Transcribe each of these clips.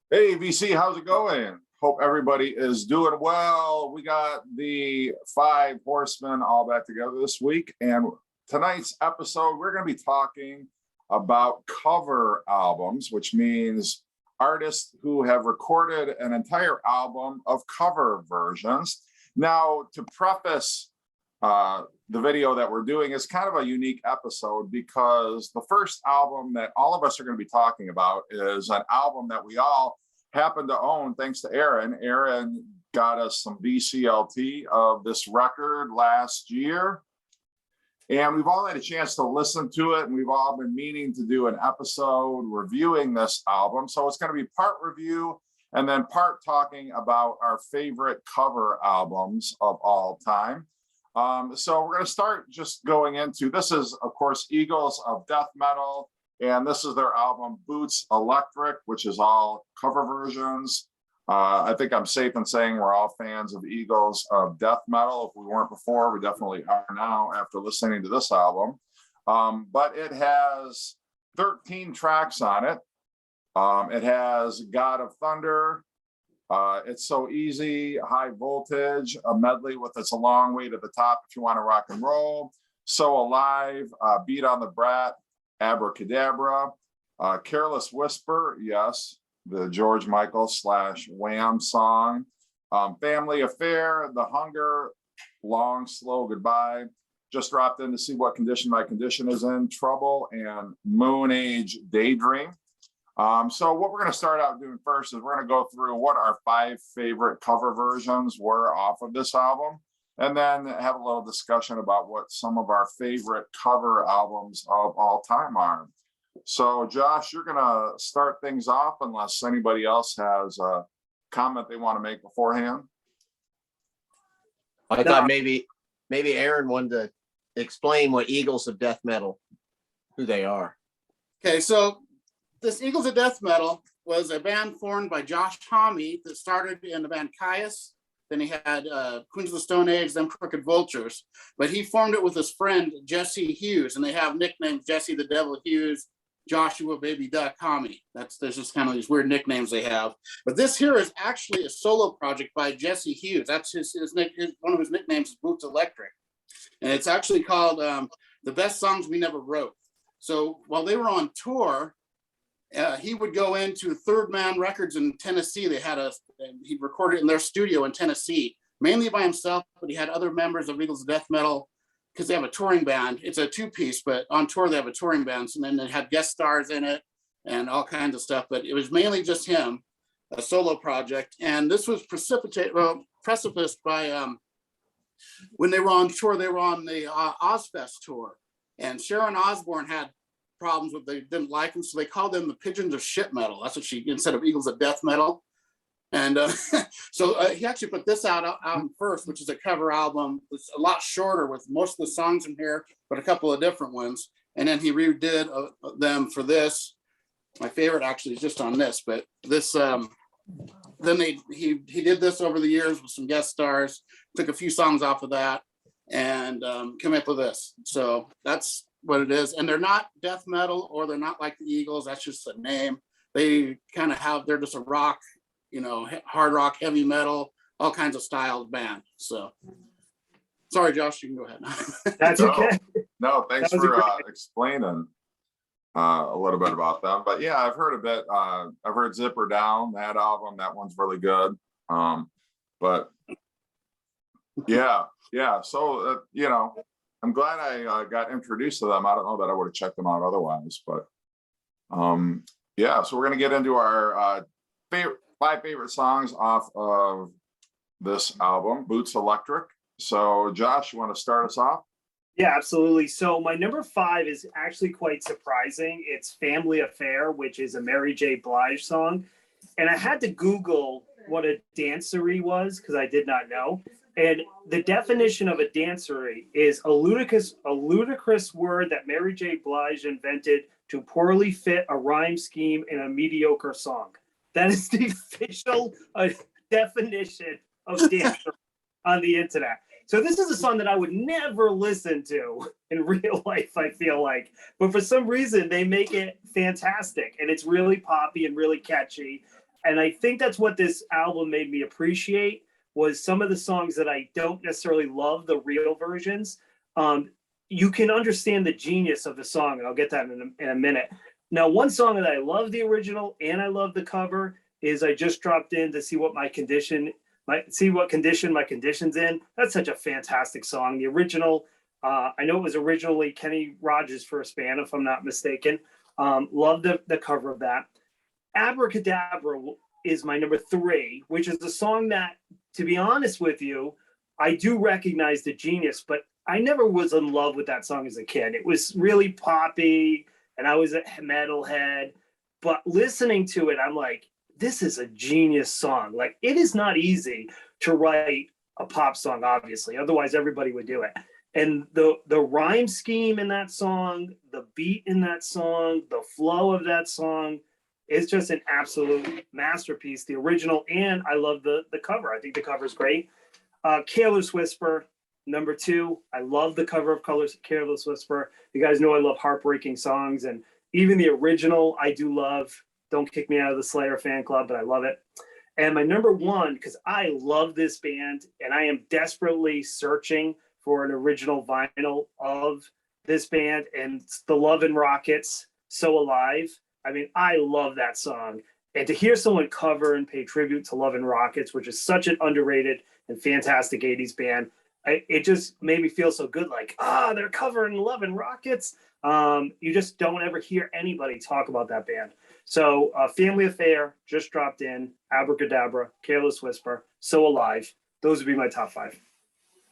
Hey, VC, how's it going? Hope everybody is doing well. We got the five horsemen all back together this week. And tonight's episode, we're going to be talking about cover albums, which means artists who have recorded an entire album of cover versions. Now, to preface the video that we're doing is kind of a unique episode because the first album that all of us are going to be talking about is an album that we all happen to own thanks to Aaron. Aaron got us some VCLT of this record last year, and we've all had a chance to listen to it, and we've all been meaning to do an episode reviewing this album. So it's going to be part review and then part talking about our favorite cover albums of all time. So we're going to start just going into, this is, of course, Eagles of Death Metal, and this is their album Boots Electric, which is all cover versions. I think I'm safe in saying we're all fans of Eagles of Death Metal. If we weren't before, we definitely are now after listening to this album. But it has 13 tracks on it. It has God of Thunder, It's So Easy, High Voltage, a medley with It's a Long Way to the Top if you want to rock and roll, So Alive, Beat on the Brat, Abracadabra, Careless Whisper, yes, the George Michael / Wham song, Family Affair, The Hunger, Long Slow Goodbye, just dropped in to see what condition my condition is in, Trouble, and Moon Age Daydream. So what we're going to start out doing first is we're going to go through what our 5 favorite cover versions were off of this album, and then have a little discussion about what some of our favorite cover albums of all time are. So Josh, you're going to start things off unless anybody else has a comment they want to make beforehand. I thought maybe Aaron wanted to explain what Eagles of Death Metal, who they are. Okay, so this Eagles of Death Metal was a band formed by Josh Homme that started in the band Caius. Then he had Queens of the Stone Age, then Crooked Vultures. But he formed it with his friend, Jesse Hughes, and they have nicknames Jesse the Devil Hughes, Joshua Baby Duck Homme. There's just kind of these weird nicknames they have. But this here is actually a solo project by Jesse Hughes. That's one of his nicknames is Boots Electric. And it's actually called The Best Songs We Never Wrote. So while they were on tour, he would go into Third Man Records in Tennessee. He recorded in their studio in Tennessee, mainly by himself, but he had other members of Eagles of Death Metal because they have a touring band. It's a 2-piece, but on tour they have a touring band. And then they had guest stars in it and all kinds of stuff. But it was mainly just him, a solo project. And this was precipiced by when they were on tour. They were on the Ozfest tour, and Sharon Osbourne had problems with, they didn't like them, so they called them the Pigeons of Shit Metal. That's what instead of Eagles of Death Metal. And so he actually put this out first, which is a cover album. It's a lot shorter with most of the songs in here, but a couple of different ones. And then he redid them for this. My favorite actually is just on this, but this then he did this over the years with some guest stars, took a few songs off of that, and came up with this. So that's what it is. And they're not death metal, or they're not like the Eagles. That's just a name. They kind of they're just a rock, hard rock, heavy metal, all kinds of styles band. So sorry, Josh, you can go ahead now. That's okay. No, thanks for explaining a little bit about them. But yeah, I've heard a bit. I've heard Zipper Down, that album. That one's really good. But yeah. So, I'm glad I got introduced to them. I don't know that I would have checked them out otherwise, but yeah. So we're going to get into our 5 favorite songs off of this album, Boots Electric. So Josh, you want to start us off? Yeah, absolutely. So my number 5 is actually quite surprising. It's Family Affair, which is a Mary J. Blige song. And I had to Google what a dancery was because I did not know. And the definition of a dancery is a ludicrous word that Mary J. Blige invented to poorly fit a rhyme scheme in a mediocre song. That is the official definition of dancery on the internet. So this is a song that I would never listen to in real life, I feel like. But for some reason, they make it fantastic. And it's really poppy and really catchy. And I think that's what this album made me appreciate, was some of the songs that I don't necessarily love the real versions. You can understand the genius of the song, and I'll get that in a minute. Now, one song that I love the original and I love the cover is "I Just Dropped In to See What condition my condition's in." That's such a fantastic song. The original, I know it was originally Kenny Rogers' first band, if I'm not mistaken. Love the cover of that. Abracadabra is my number 3, which is a song that, to be honest with you, I do recognize the genius, but I never was in love with that song as a kid. It was really poppy, and I was a metalhead. But listening to it, I'm like, this is a genius song. Like, it is not easy to write a pop song, obviously. Otherwise, everybody would do it. And the rhyme scheme in that song, the beat in that song, the flow of that song, it's just an absolute masterpiece, the original, and I love the cover. I think the cover is great. Careless Whisper, number 2. I love the cover of Careless Whisper. You guys know I love heartbreaking songs, and even the original I do love. Don't kick me out of the Slayer fan club, but I love it. And my number 1, because I love this band, and I am desperately searching for an original vinyl of this band, and it's the Love and Rockets, So Alive. I mean, I love that song. And to hear someone cover and pay tribute to Love and Rockets, which is such an underrated and fantastic 80s band, it just made me feel so good. Like, they're covering Love and Rockets. You just don't ever hear anybody talk about that band. So Family Affair, Just Dropped In, Abracadabra, Careless Whisper, So Alive. Those would be my top 5.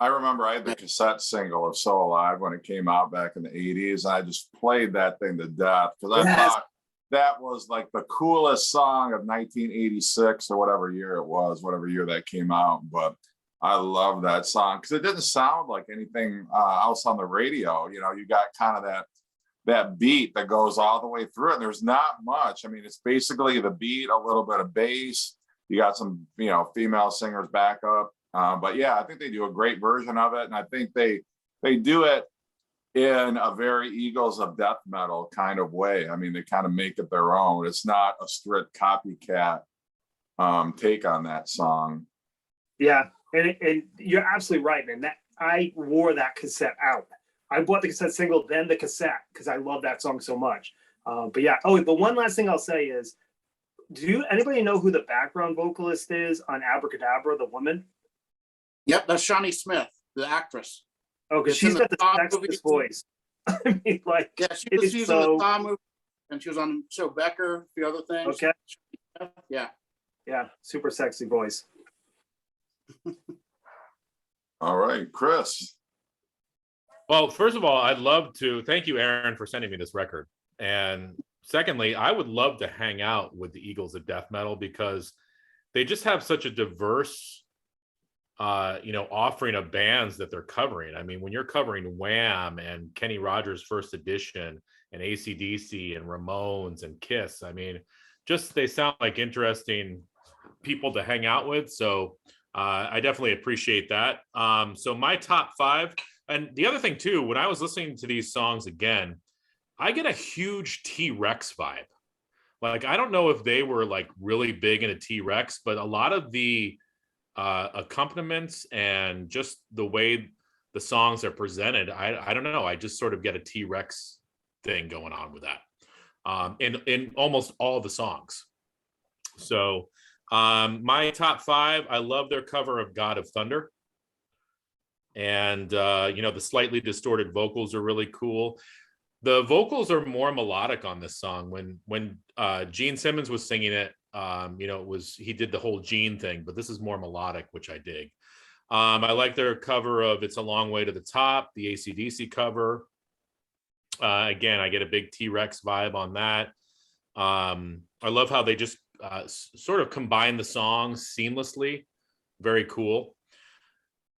I remember I had the cassette single of So Alive when it came out back in the 80s. I just played that thing to death because I thought that was like the coolest song of 1986 or whatever year it was, whatever year that came out. But I love that song because it didn't sound like anything else on the radio. You know, you got kind of that beat that goes all the way through it. There's not much. I mean, it's basically the beat, a little bit of bass. You got some, female singers back up. But yeah, I think they do a great version of it. And I think they do it in a very Eagles of death metal kind of way. I mean, they kind of make it their own. It's not a strict copycat take on that song. Yeah, and you're absolutely right, man. That I wore that cassette out. I bought the cassette single, then the cassette, because I love that song so much. But yeah, the one last thing I'll say is, anybody know who the background vocalist is on Abracadabra, the woman? Yep, that's Shawnee Smith, the actress. Oh, because she's got the sexiest voice. I mean, like, yeah, she was using the Saw movie, and she was on the show Becker, a few other things. Okay. Yeah, super sexy voice. All right, Chris. Well, first of all, I'd love to thank you, Aaron, for sending me this record. And secondly, I would love to hang out with the Eagles of death metal because they just have such a diverse offering of bands that they're covering. I mean, when you're covering Wham and Kenny Rogers' First Edition and AC/DC and Ramones and Kiss, I mean, just they sound like interesting people to hang out with. So I definitely appreciate that. So my top 5, and the other thing too, when I was listening to these songs again, I get a huge T-Rex vibe. Like, I don't know if they were like really big into T-Rex, but a lot of the accompaniments and just the way the songs are presented, I don't know, I just sort of get a T-Rex thing going on with that in almost all the songs. So my top 5, I love their cover of God of Thunder, and the slightly distorted vocals are really cool. The vocals are more melodic on this song. When Gene Simmons was singing it, he did the whole Gene thing, but this is more melodic, which I dig. I like their cover of It's a Long Way to the Top, the AC/DC cover. Again, I get a big T-Rex vibe on that. I love how they just sort of combine the songs seamlessly. Very cool.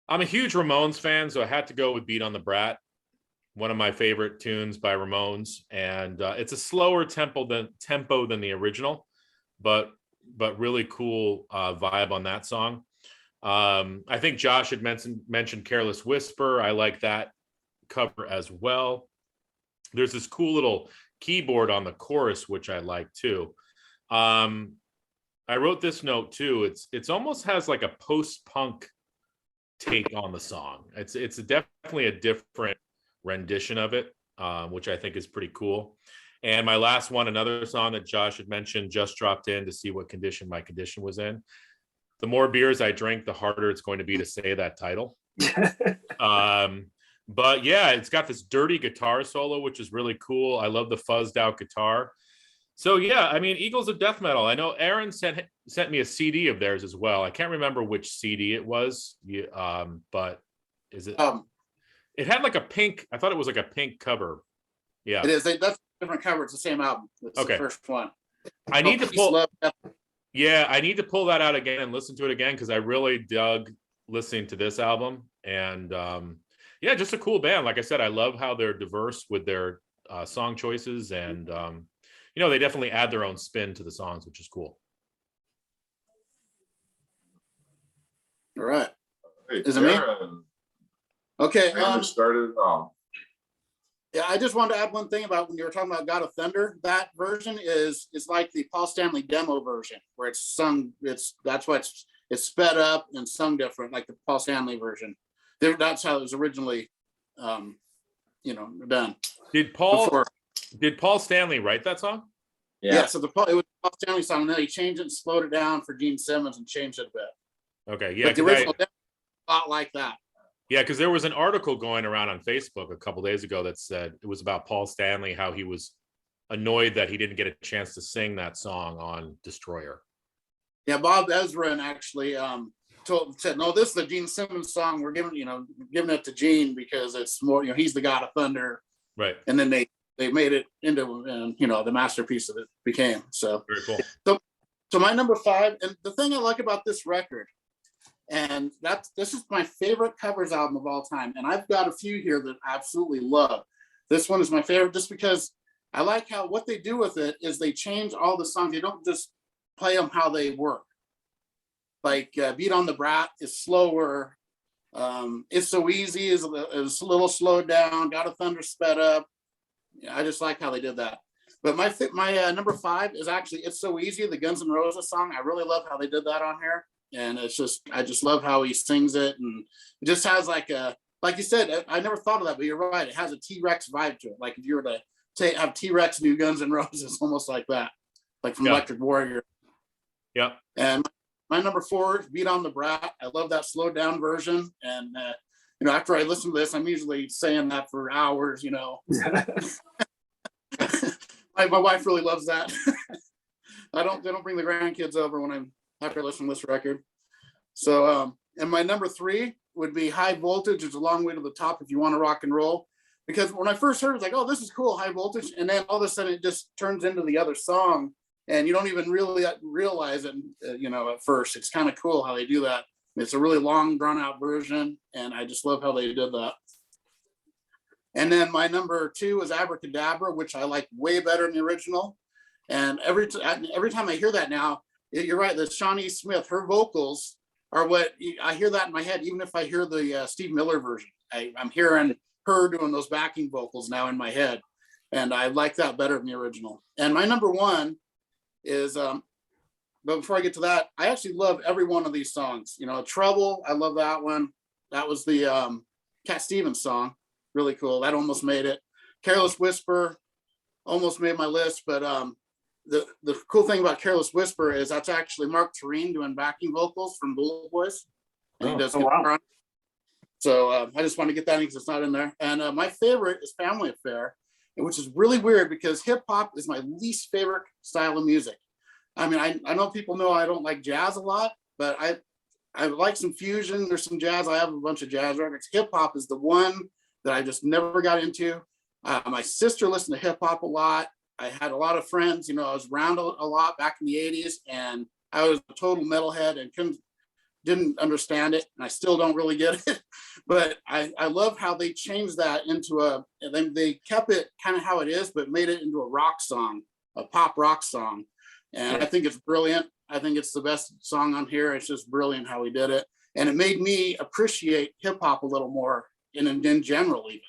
I'm a huge Ramones fan, so I had to go with Beat on the Brat, one of my favorite tunes by Ramones. And it's a slower tempo than the original, but really cool vibe on that song. I think Josh had mentioned Careless Whisper. I like that cover as well. There's this cool little keyboard on the chorus, which I like too. I wrote this note too. It's almost has like a post-punk take on the song. It's definitely a different rendition of it, which I think is pretty cool. And my last one, another song that Josh had mentioned, just dropped in to see what condition my condition was in. The more beers I drink, the harder it's going to be to say that title. But yeah, it's got this dirty guitar solo, which is really cool. I love the fuzzed out guitar. So yeah, I mean, Eagles of Death Metal. I know Aaron sent me a CD of theirs as well. I can't remember which CD it was. But is it? It had like a pink. I thought it was like a pink cover. Yeah, it is. That's a different cover. It's the same album. It's okay. The first one. I need to pull. Yeah, I need to pull that out again and listen to it again because I really dug listening to this album. And yeah, just a cool band. Like I said, I love how they're diverse with their song choices, and you know, they definitely add their own spin to the songs, which is cool. All right. Hey, is it me? Okay. Started it off. Yeah, I just wanted to add one thing about when you were talking about God of Thunder. That version is like the Paul Stanley demo version, where it's sung. It's sped up and sung different, like the Paul Stanley version. That's how it was originally, done. Did Paul Stanley write that song? Yeah. So it was Paul Stanley song, and then he changed it and slowed it down for Gene Simmons and changed it a bit. Okay, yeah. But the original a lot like that. Yeah, because there was an article going around on Facebook a couple days ago that said it was about Paul Stanley, how he was annoyed that he didn't get a chance to sing that song on Destroyer. Yeah, Bob Ezrin actually said, no, this is the Gene Simmons song. We're giving it to Gene because it's more, he's the God of Thunder. Right. And then they made it into, the masterpiece that it became. So very cool. So my number 5, and the thing I like about this record, and this is my favorite covers album of all time. And I've got a few here that I absolutely love. This one is my favorite just because I like how what they do with it is they change all the songs. They don't just play them how they work. Like Beat on the Brat is slower. It's So Easy is a little slowed down. God of Thunder sped up. I just like how they did that. But my number 5 is actually It's So Easy, the Guns N' Roses song. I really love how they did that on here. And I just love how he sings it. And it just has like you said, I never thought of that, but you're right. It has a T-Rex vibe to it. Like if you were to have T-Rex do Guns N' Roses, almost like that, like from Electric Warrior. Yeah. And my number 4 is Beat on the Brat. I love that slowed down version. And, after I listen to this, I'm usually saying that for hours, My wife really loves that. They don't bring the grandkids over after I listen to this record. So, and my number 3 would be High Voltage. It's a long way to the top if you want to rock and roll. Because when I first heard it, it's like, oh, this is cool, High Voltage. And then all of a sudden it just turns into the other song. And you don't even really realize it, at first. It's kind of cool how they do that. It's a really long, drawn out version. And I just love how they did that. And then my number 2 is Abracadabra, which I like way better than the original. And every time I hear that now, you're right, the Shawnee Smith, her vocals are what I hear that in my head, even if I hear the Steve Miller version. I'm hearing her doing those backing vocals now in my head. And I like that better than the original. And my number 1 is, but before I get to that, I actually love every one of these songs. Trouble, I love that one. That was the Cat Stevens song. Really cool. That almost made it. Careless Whisper almost made my list, but the cool thing about Careless Whisper is that's actually Mark Tureen doing backing vocals from Bullet Boys. And he does wow. So I just want to get that in because it's not in there. And my favorite is Family Affair, which is really weird because hip hop is my least favorite style of music. I mean, I know people know I don't like jazz a lot, but I like some fusion. There's some jazz. I have a bunch of jazz records. Hip hop is the one that I just never got into. My sister listened to hip hop a lot. I had a lot of friends, I was around a lot back in the 80s, and I was a total metalhead and didn't understand it. And I still don't really get it, but I love how they changed that into they kept it kind of how it is, but made it into a rock song, a pop rock song. And I think it's brilliant. I think it's the best song on here. It's just brilliant how he did it. And it made me appreciate hip hop a little more in general, even.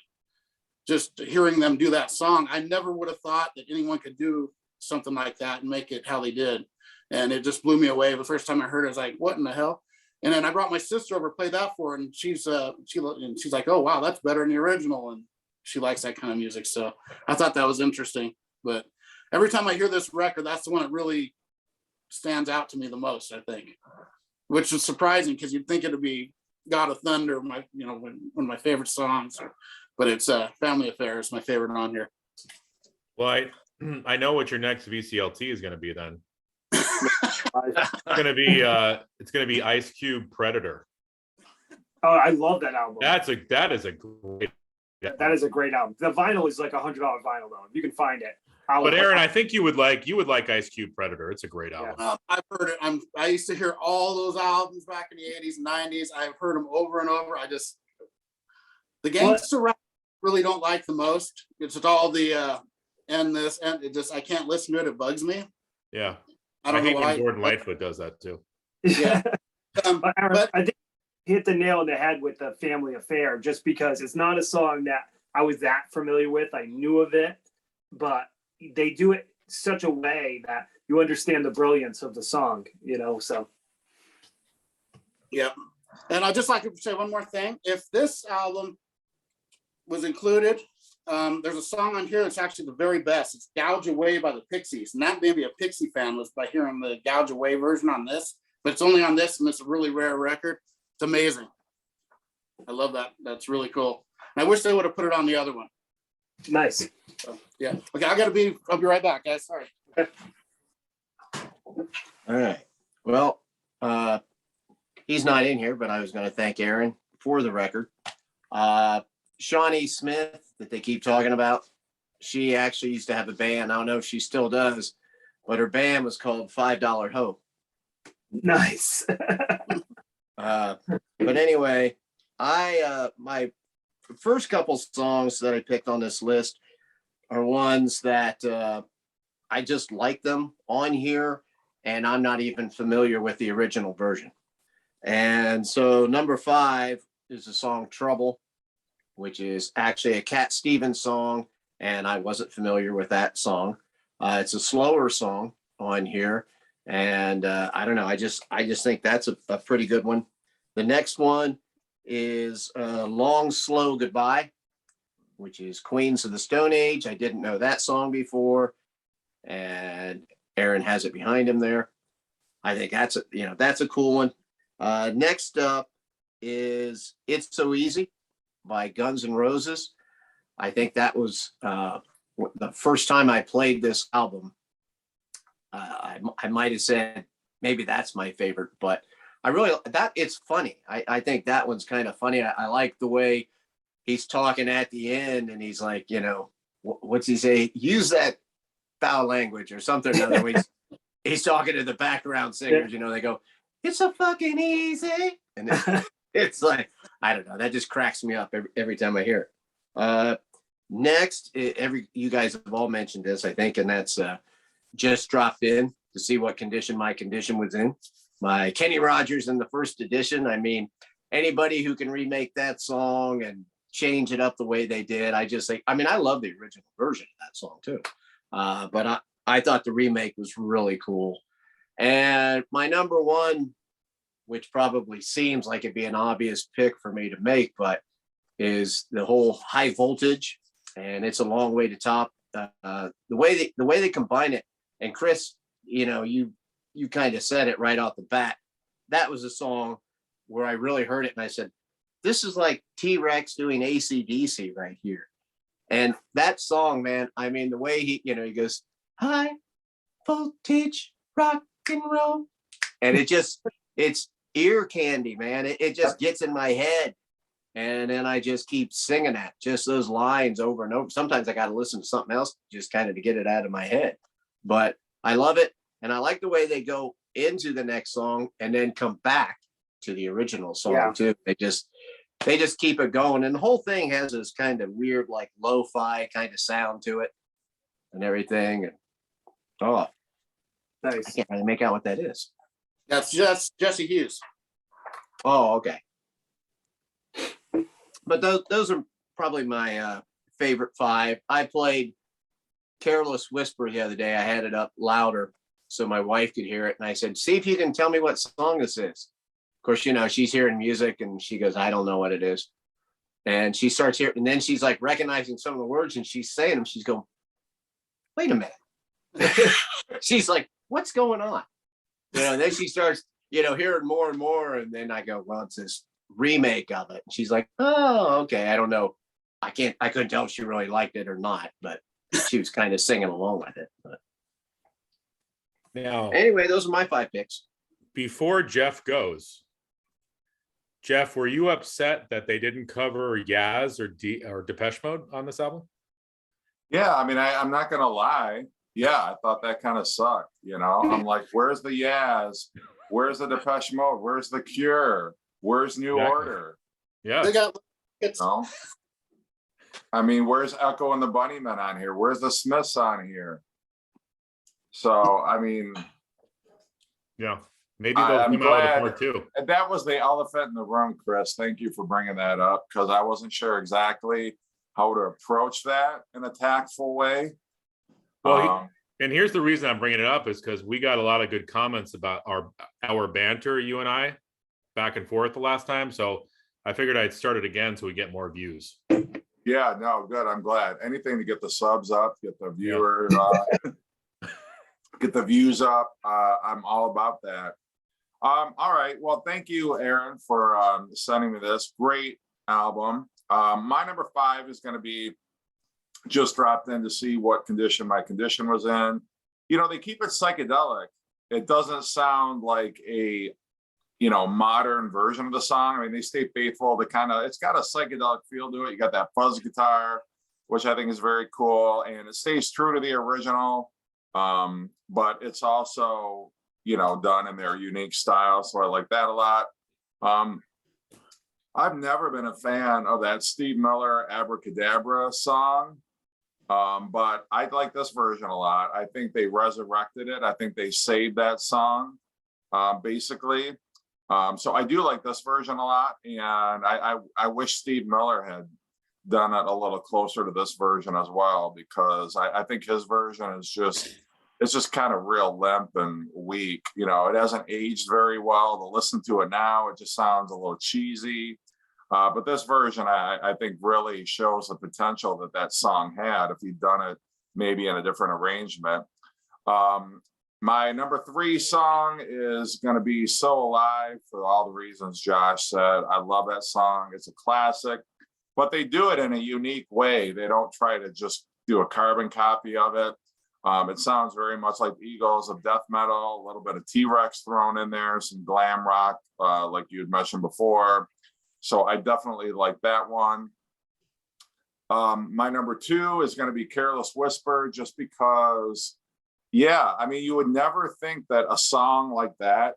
Just hearing them do that song, I never would have thought that anyone could do something like that and make it how they did. and it just blew me away. The first time I heard it, I was like, what in the hell? And then I brought my sister over to play that for her, and she's like, oh wow, that's better than the original, and she likes that kind of music. So I thought that was interesting. But every time I hear this record, that's the one that really stands out to me the most, I think, which is surprising because you'd think it'd be God of Thunder, one of my favorite songs, but it's Family Affair is my favorite on here. Well, I know what your next VCLT is going to be then. It's going to be Ice Cube Predator. Oh, I love that album. That is a great album. The vinyl is like $100 vinyl though. If you can find it. But Aaron, I think you would like Ice Cube Predator. It's a great album. I've heard it. I used to hear all those albums back in the 80s and 90s. I've heard them over and over. The gangster rap really don't like the most. It's just all the and it just, I can't listen to it. It bugs me. Yeah. I don't know hate why. when Gordon Lightfoot does that too. Yeah. Aaron, but I think you hit the nail on the head with the Family Affair, just because it's not a song that I was that familiar with. I knew of it, but they do it such a way that you understand the brilliance of the song, so. Yeah. And I'd just like to say one more thing. If this album was included, there's a song on here that's actually the very best. It's Gouge Away by the Pixies. And that may be a Pixie fan list by hearing the Gouge Away version on this, but it's only on this, and it's a really rare record. It's amazing. I love that. That's really cool. And I wish they would have put it on the other one. Nice. So, yeah. Okay, I'll be right back, guys. Sorry. All right. Well, he's not in here, but I was going to thank Aaron for the record. Shawnee Smith, that they keep talking about, she actually used to have a band. I don't know if she still does, but her band was called $5 Hope. Nice. But anyway, my first couple songs that I picked on this list are ones that I just like them on here, and I'm not even familiar with the original version. And so number 5 is the song Trouble, which is actually a Cat Stevens song, and I wasn't familiar with that song. It's a slower song on here, and I don't know. I just think that's a pretty good one. The next one is Long Slow Goodbye, which is Queens of the Stone Age. I didn't know that song before, and Aaron has it behind him there. I think that's a cool one. Next up is It's So Easy by Guns N' Roses. I think that was the first time I played this album. I might have said maybe that's my favorite, but it's funny. I think that one's kind of funny. I like the way he's talking at the end, and he's like, what's he say? Use that foul language or something. He's talking to the background singers, they go, it's so fucking easy. And it's like, I don't know. That just cracks me up every time I hear it. Next, you guys have all mentioned this, I think, and that's Just Dropped In to See What Condition My Condition Was In by Kenny Rogers in the first edition. I mean, anybody who can remake that song and change it up the way they did, I just think, I love the original version of that song too. But I thought the remake was really cool. And my number 1, which probably seems like it'd be an obvious pick for me to make, but is the whole High Voltage, and It's a Long Way to Top. The way they combine it, and Chris, you kind of said it right off the bat. That was a song where I really heard it, and I said, this is like T-Rex doing AC/DC right here. And that song, man, the way he goes, high voltage rock and roll, and it's ear candy, man. It just gets in my head, and then I just keep singing that, just those lines over and over. Sometimes I got to listen to something else just kind of to get it out of my head, but I love it. And I like the way they go into the next song and then come back to the original song too. They just keep it going, and the whole thing has this kind of weird, like lo-fi kind of sound to it and everything. And nice. I can't really make out what that is. That's just Jesse Hughes. Oh, okay. But those are probably my favorite 5. I played Careless Whisper the other day. I had it up louder, so my wife could hear it. And I said, see if you can tell me what song this is. Of course, she's hearing music and she goes, I don't know what it is. And she starts hearing, and then she's like recognizing some of the words and she's saying them. She's going, wait a minute. She's like, what's going on? And then she starts, hearing more and more. And then I go, well, it's this remake of it. And she's like, oh, okay. I don't know. I couldn't tell if she really liked it or not, but she was kind of singing along with it. But Now, anyway, those are my 5 picks. before Jeff goes, Jeff, were you upset that they didn't cover Yaz or Depeche Mode on this album? Yeah, I mean, I'm not gonna lie. Yeah, I thought that kind of sucked. I'm like, where's the Yaz? Where's the Depeche Mode? Where's the Cure? Where's New Exactly. Order? Yeah. They got it's I mean, where's Echo and the Bunnymen on here? Where's the Smiths on here? So, I mean, Yeah. Maybe they'll I'm come out with glad. a part 2. That was the elephant in the room, Chris. Thank you for bringing that up because I wasn't sure exactly how to approach that in a tactful way. Well, and here's the reason I'm bringing it up is because we got a lot of good comments about our banter, you and I, back and forth the last time. So I figured I'd start it again so we get more views. Yeah, no, good. I'm glad. Anything to get the subs up, get the viewers, get the views up. I'm all about that. All right. Well, thank you, Aaron, for sending me this great album. My number 5 is going to be just dropped in to see what condition my condition was in. They keep it psychedelic. It doesn't sound like a modern version of the song. I mean, they stay faithful to it's got a psychedelic feel to it. You got that fuzz guitar, which I think is very cool. And it stays true to the original. But it's also, done in their unique style. So I like that a lot. I've never been a fan of that Steve Miller Abracadabra song. But I like this version a lot. I think they resurrected it. I think they saved that song, basically. So I do like this version a lot, and I wish Steve Miller had done it a little closer to this version as well, because I think his version is just kind of real limp and weak. It hasn't aged very well. To listen to it now, it just sounds a little cheesy. But this version, I think, really shows the potential that song had if he'd done it maybe in a different arrangement. My number 3 song is going to be So Alive for all the reasons Josh said. I love that song. It's a classic, but they do it in a unique way. They don't try to just do a carbon copy of it. It sounds very much like Eagles of death metal, a little bit of T-Rex thrown in there, some glam rock, like you had mentioned before. So I definitely like that one. My number 2 is going to be Careless Whisper, just because, yeah, I mean, you would never think that a song like that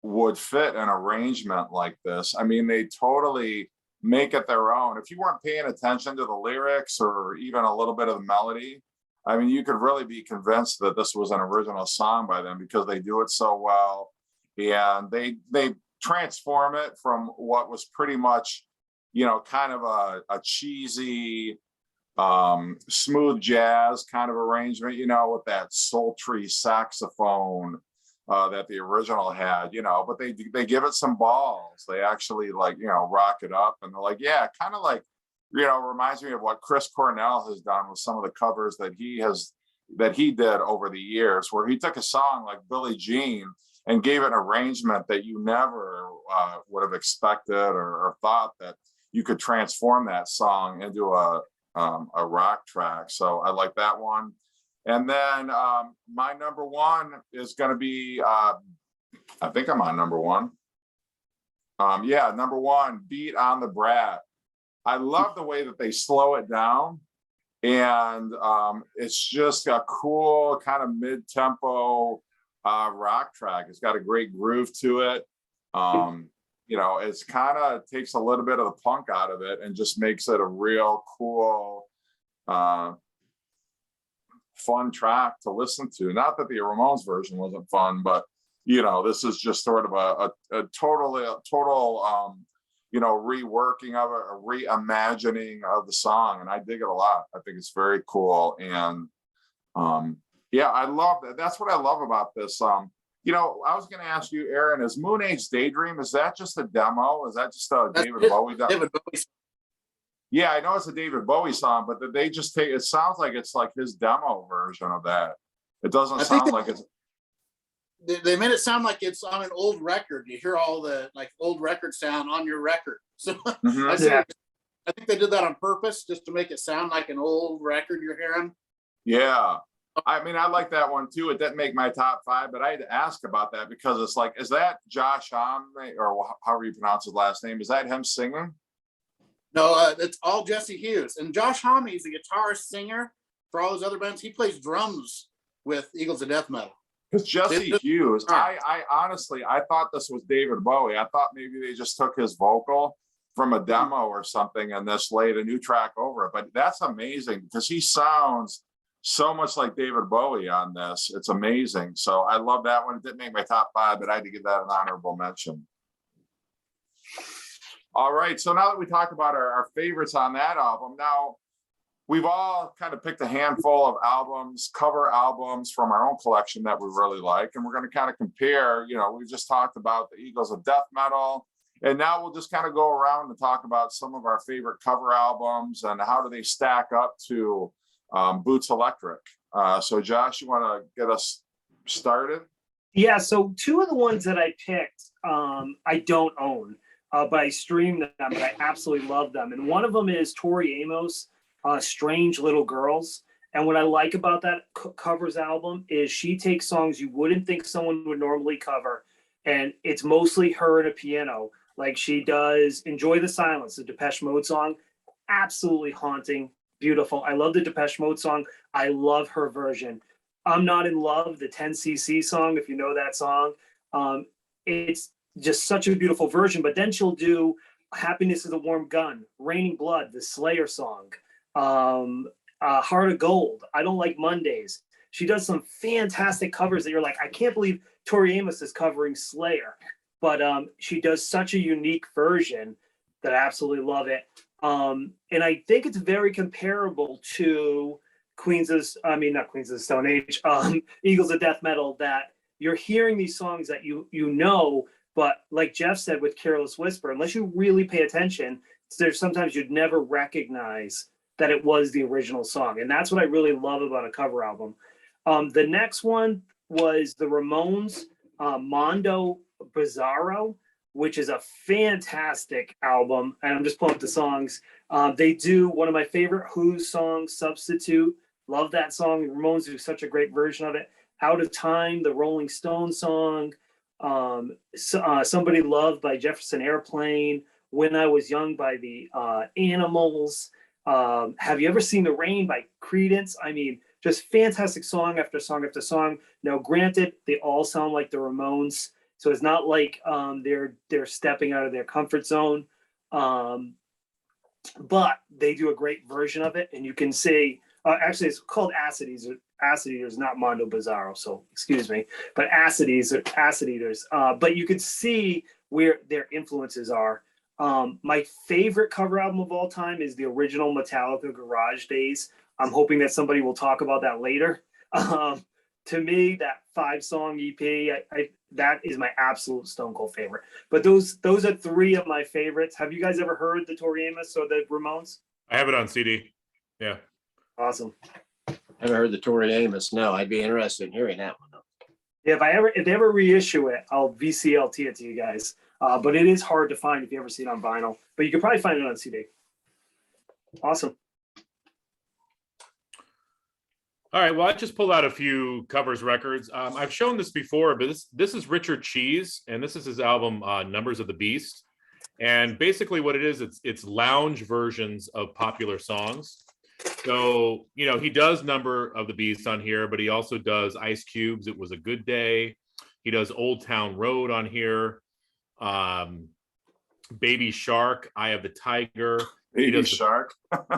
would fit an arrangement like this. I mean, they totally make it their own. If you weren't paying attention to the lyrics or even a little bit of the melody, I mean, you could really be convinced that this was an original song by them because they do it so well. And they transform it from what was pretty much, kind of a cheesy, smooth jazz kind of arrangement, with that sultry saxophone that the original had, but they give it some balls. They actually rock it up, and they're like, yeah, kind of like, reminds me of what Chris Cornell has done with some of the covers that he did over the years, where he took a song like Billie Jean and gave it an arrangement that you never would have expected or thought that you could transform that song into a rock track. So I like that one. And then my number 1 is going to be, I think I'm on number 1. Number 1, Beat on the Brat. I love the way that they slow it down. And it's just a cool kind of mid-tempo rock track. It's got a great groove to it. It's kind of takes a little bit of the punk out of it and just makes it a real cool, fun track to listen to. Not that the Ramones version wasn't fun, but this is just sort of a total reworking of it, a reimagining of the song, and I dig it a lot. I think it's very cool, and Yeah, I love that. That's what I love about this. You know, I was going to ask you, Aaron, is Moon Age Daydream, is that just a demo? Is that just a David Bowie demo? David Bowie. Yeah, I know it's a David Bowie song, but did they just take, it sounds like it's like his demo version of that. It doesn't sound like it's. They made it sound like it's on an old record. You hear all the like old record sound on your record. So Mhm. I think they did that on purpose just to make it sound like an old record you're hearing. Yeah. I mean, I like that one too. It didn't make my top 5, but I had to ask about that because it's like, is that Josh Homme, or however you pronounce his last name? Is that him singing? No, it's all Jesse Hughes. And Josh Homme is a guitarist singer for all his other bands. He plays drums with Eagles of Death Metal. Because Jesse Hughes, I honestly, I thought this was David Bowie. I thought maybe they just took his vocal from a demo or something and this laid a new track over it. But that's amazing because he sounds so much like David Bowie on this. It's amazing. So I love that one. It didn't make my top 5, but I had to give that an honorable mention. All right. So now that we talked about our favorites on that album, now we've all kind of picked a handful of albums, cover albums from our own collection that we really like. And we're going to kind of compare, you know, we just talked about the Eagles of Death Metal. And now we'll just kind of go around and talk about some of our favorite cover albums and how do they stack up to Boots Electric. So Josh, you want to get us started? Yeah, so 2 of the ones that I picked, I don't own, but I streamed them and I absolutely love them. And one of them is Tori Amos, Strange Little Girls. And what I like about that covers album is she takes songs you wouldn't think someone would normally cover, and it's mostly her and a piano. Like she does Enjoy the Silence, the Depeche Mode song, absolutely haunting, beautiful. I love the Depeche Mode song. I love her version. I'm Not in Love, the 10cc song, if you know that song. It's just such a beautiful version. But then she'll do Happiness is a Warm Gun, Raining Blood, the Slayer song, Heart of Gold, I Don't Like Mondays. She does some fantastic covers that you're like, I can't believe Tori Amos is covering Slayer. But she does such a unique version that I absolutely love it. And I think it's very comparable to not Queens of the Stone Age, Eagles of Death Metal, that you're hearing these songs that you know, but like Jeff said with Careless Whisper, unless you really pay attention, there's sometimes you'd never recognize that it was the original song. And that's what I really love about a cover album. The next one was the Ramones, Mondo Bizarro, which is a fantastic album. And I'm just pulling up the songs. They do one of my favorite Who songs, Substitute. Love that song. The Ramones do such a great version of it. Out of Time, the Rolling Stones song. Somebody Loved by Jefferson Airplane. When I Was Young by the Animals. Have You Ever Seen the Rain by Creedence? I mean, just fantastic song after song after song. Now, granted, they all sound like the Ramones, so it's not like they're stepping out of their comfort zone. But they do a great version of it, and you can see. Actually, it's called Acid Eaters, not Mondo Bizarro. So excuse me, but Acid Eaters. But you could see where their influences are. My favorite cover album of all time is the original Metallica Garage Days. I'm hoping that somebody will talk about that later. To me, that 5-song EP, that is my absolute Stone Cold favorite. But those are 3 of my favorites. Have you guys ever heard the Tori Amos or the Ramones? I have it on CD. Yeah. Awesome. I haven't heard the Tori Amos. No, I'd be interested in hearing that one. Yeah, if they ever reissue it, I'll VCLT it to you guys. But it is hard to find if you ever see it on vinyl. But you can probably find it on CD. Awesome. All right. Well, I just pulled out a few covers records. I've shown this before, but this is Richard Cheese, and this is his album Numbers of the Beast. And basically, what it is, it's lounge versions of popular songs. So, you know, he does Number of the Beast on here, but he also does Ice Cube's It Was a Good Day. He does Old Town Road on here. Baby Shark, Eye of the Tiger. Baby Shark.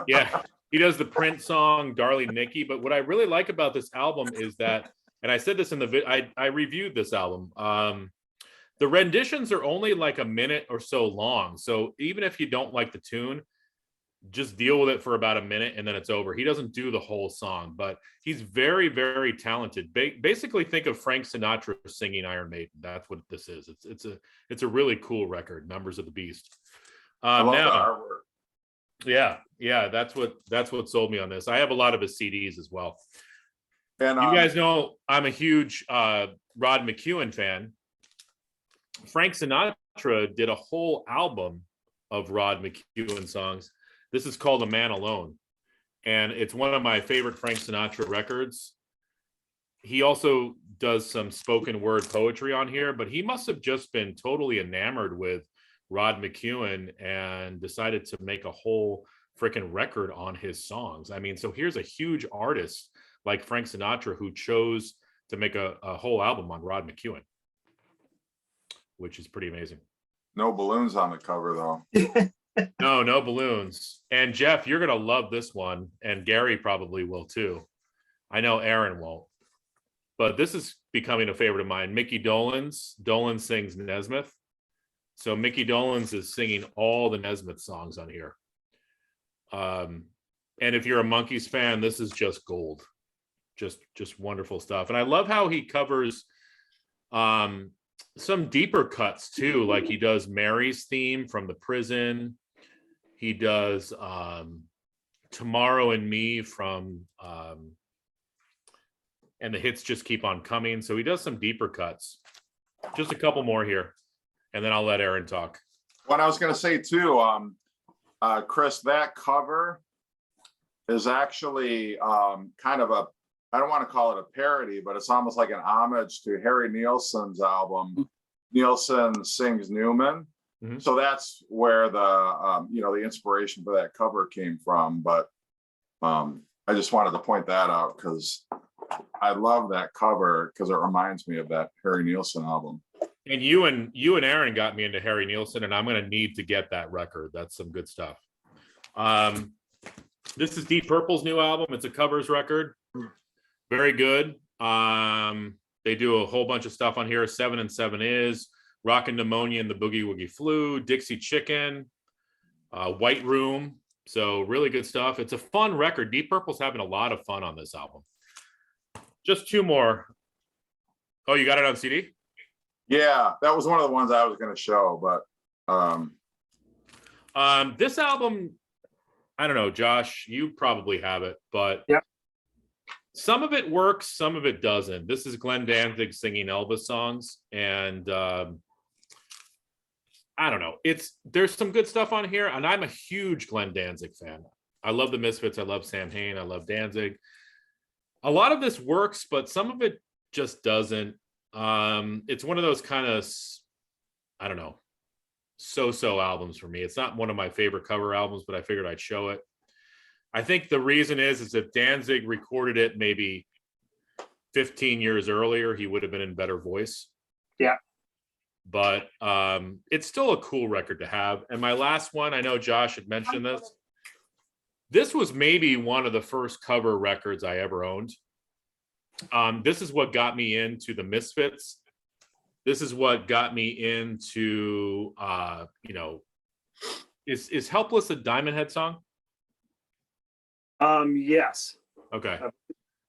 Yeah. He does the Prince song, Darling Nikki. But what I really like about this album is that, and I said this in the I reviewed this album. The renditions are only like a minute or so long. So even if you don't like the tune, just deal with it for about a minute and then it's over. He doesn't do the whole song, but he's very, very talented. Basically, think of Frank Sinatra singing Iron Maiden. That's what this is. It's a really cool record, Numbers of the Beast. I love the Now, artwork. yeah, that's what sold me on this. I have a lot of his CDs as well. And You guys know I'm a huge Rod McEwen fan. Frank Sinatra did a whole album of Rod McEwen songs. This is called A Man Alone, and it's one of my favorite Frank Sinatra records. He also does some spoken word poetry on here, but he must have just been totally enamored with Rod McEwen and decided to make a whole freaking record on his songs. I mean, so here's a huge artist like Frank Sinatra who chose to make a whole album on Rod McEwen, which is pretty amazing. no balloons on the cover, though. No balloons. And Jeff, you're gonna love this one, and Gary probably will too. I know Aaron won't, but this is becoming a favorite of mine. Mickey Dolenz. Dolenz sings Nesmith. So Mickey Dolenz is singing all the Nesmith songs on here. And if you're a Monkees fan, this is just gold. Just wonderful stuff. And I love how he covers some deeper cuts too, like he does Mary's theme from The Prison. He does Tomorrow and Me from And the Hits Just Keep on Coming. So he does some deeper cuts. Just a couple more here, and then I'll let Aaron talk. What I was going to say too, Chris, that cover is actually kind of a, I don't want to call it a parody, but it's almost like an homage to Harry Nilsson's album, Nilsson Sings Newman. Mm-hmm. So that's where the, the inspiration for that cover came from. But I just wanted to point that out because I love that cover because it reminds me of that Harry Nilsson album. And you and Aaron got me into Harry Nilsson, and I'm going to need to get that record. That's some good stuff. This is Deep Purple's new album. It's a covers record. Very good. They do a whole bunch of stuff on here. 7 and 7 Is, Rockin' Pneumonia and the Boogie Woogie Flu, Dixie Chicken, White Room. So really good stuff. It's a fun record. Deep Purple's having a lot of fun on this album. Just two more. Oh, you got it on CD? Yeah, that was one of the ones I was going to show, but this album, I don't know, Josh, you probably have it, but yep. Some of it works, some of it doesn't. This is Glenn Danzig singing Elvis songs, and I don't know. There's some good stuff on here, and I'm a huge Glenn Danzig fan. I love the Misfits. I love Sam Hain. I love Danzig. A lot of this works, but some of it just doesn't. It's one of those kind of, I don't know, so-so albums for me. It's not one of my favorite cover albums, but I figured I'd show it. I think the reason is if Danzig recorded it maybe 15 years earlier, he would have been in better voice. Yeah. But it's still a cool record to have. And my last one, I know Josh had mentioned this. This was maybe one of the first cover records I ever owned. This is what got me into the Misfits. This is what got me into, is Helpless a Diamond Head song? Yes. Okay.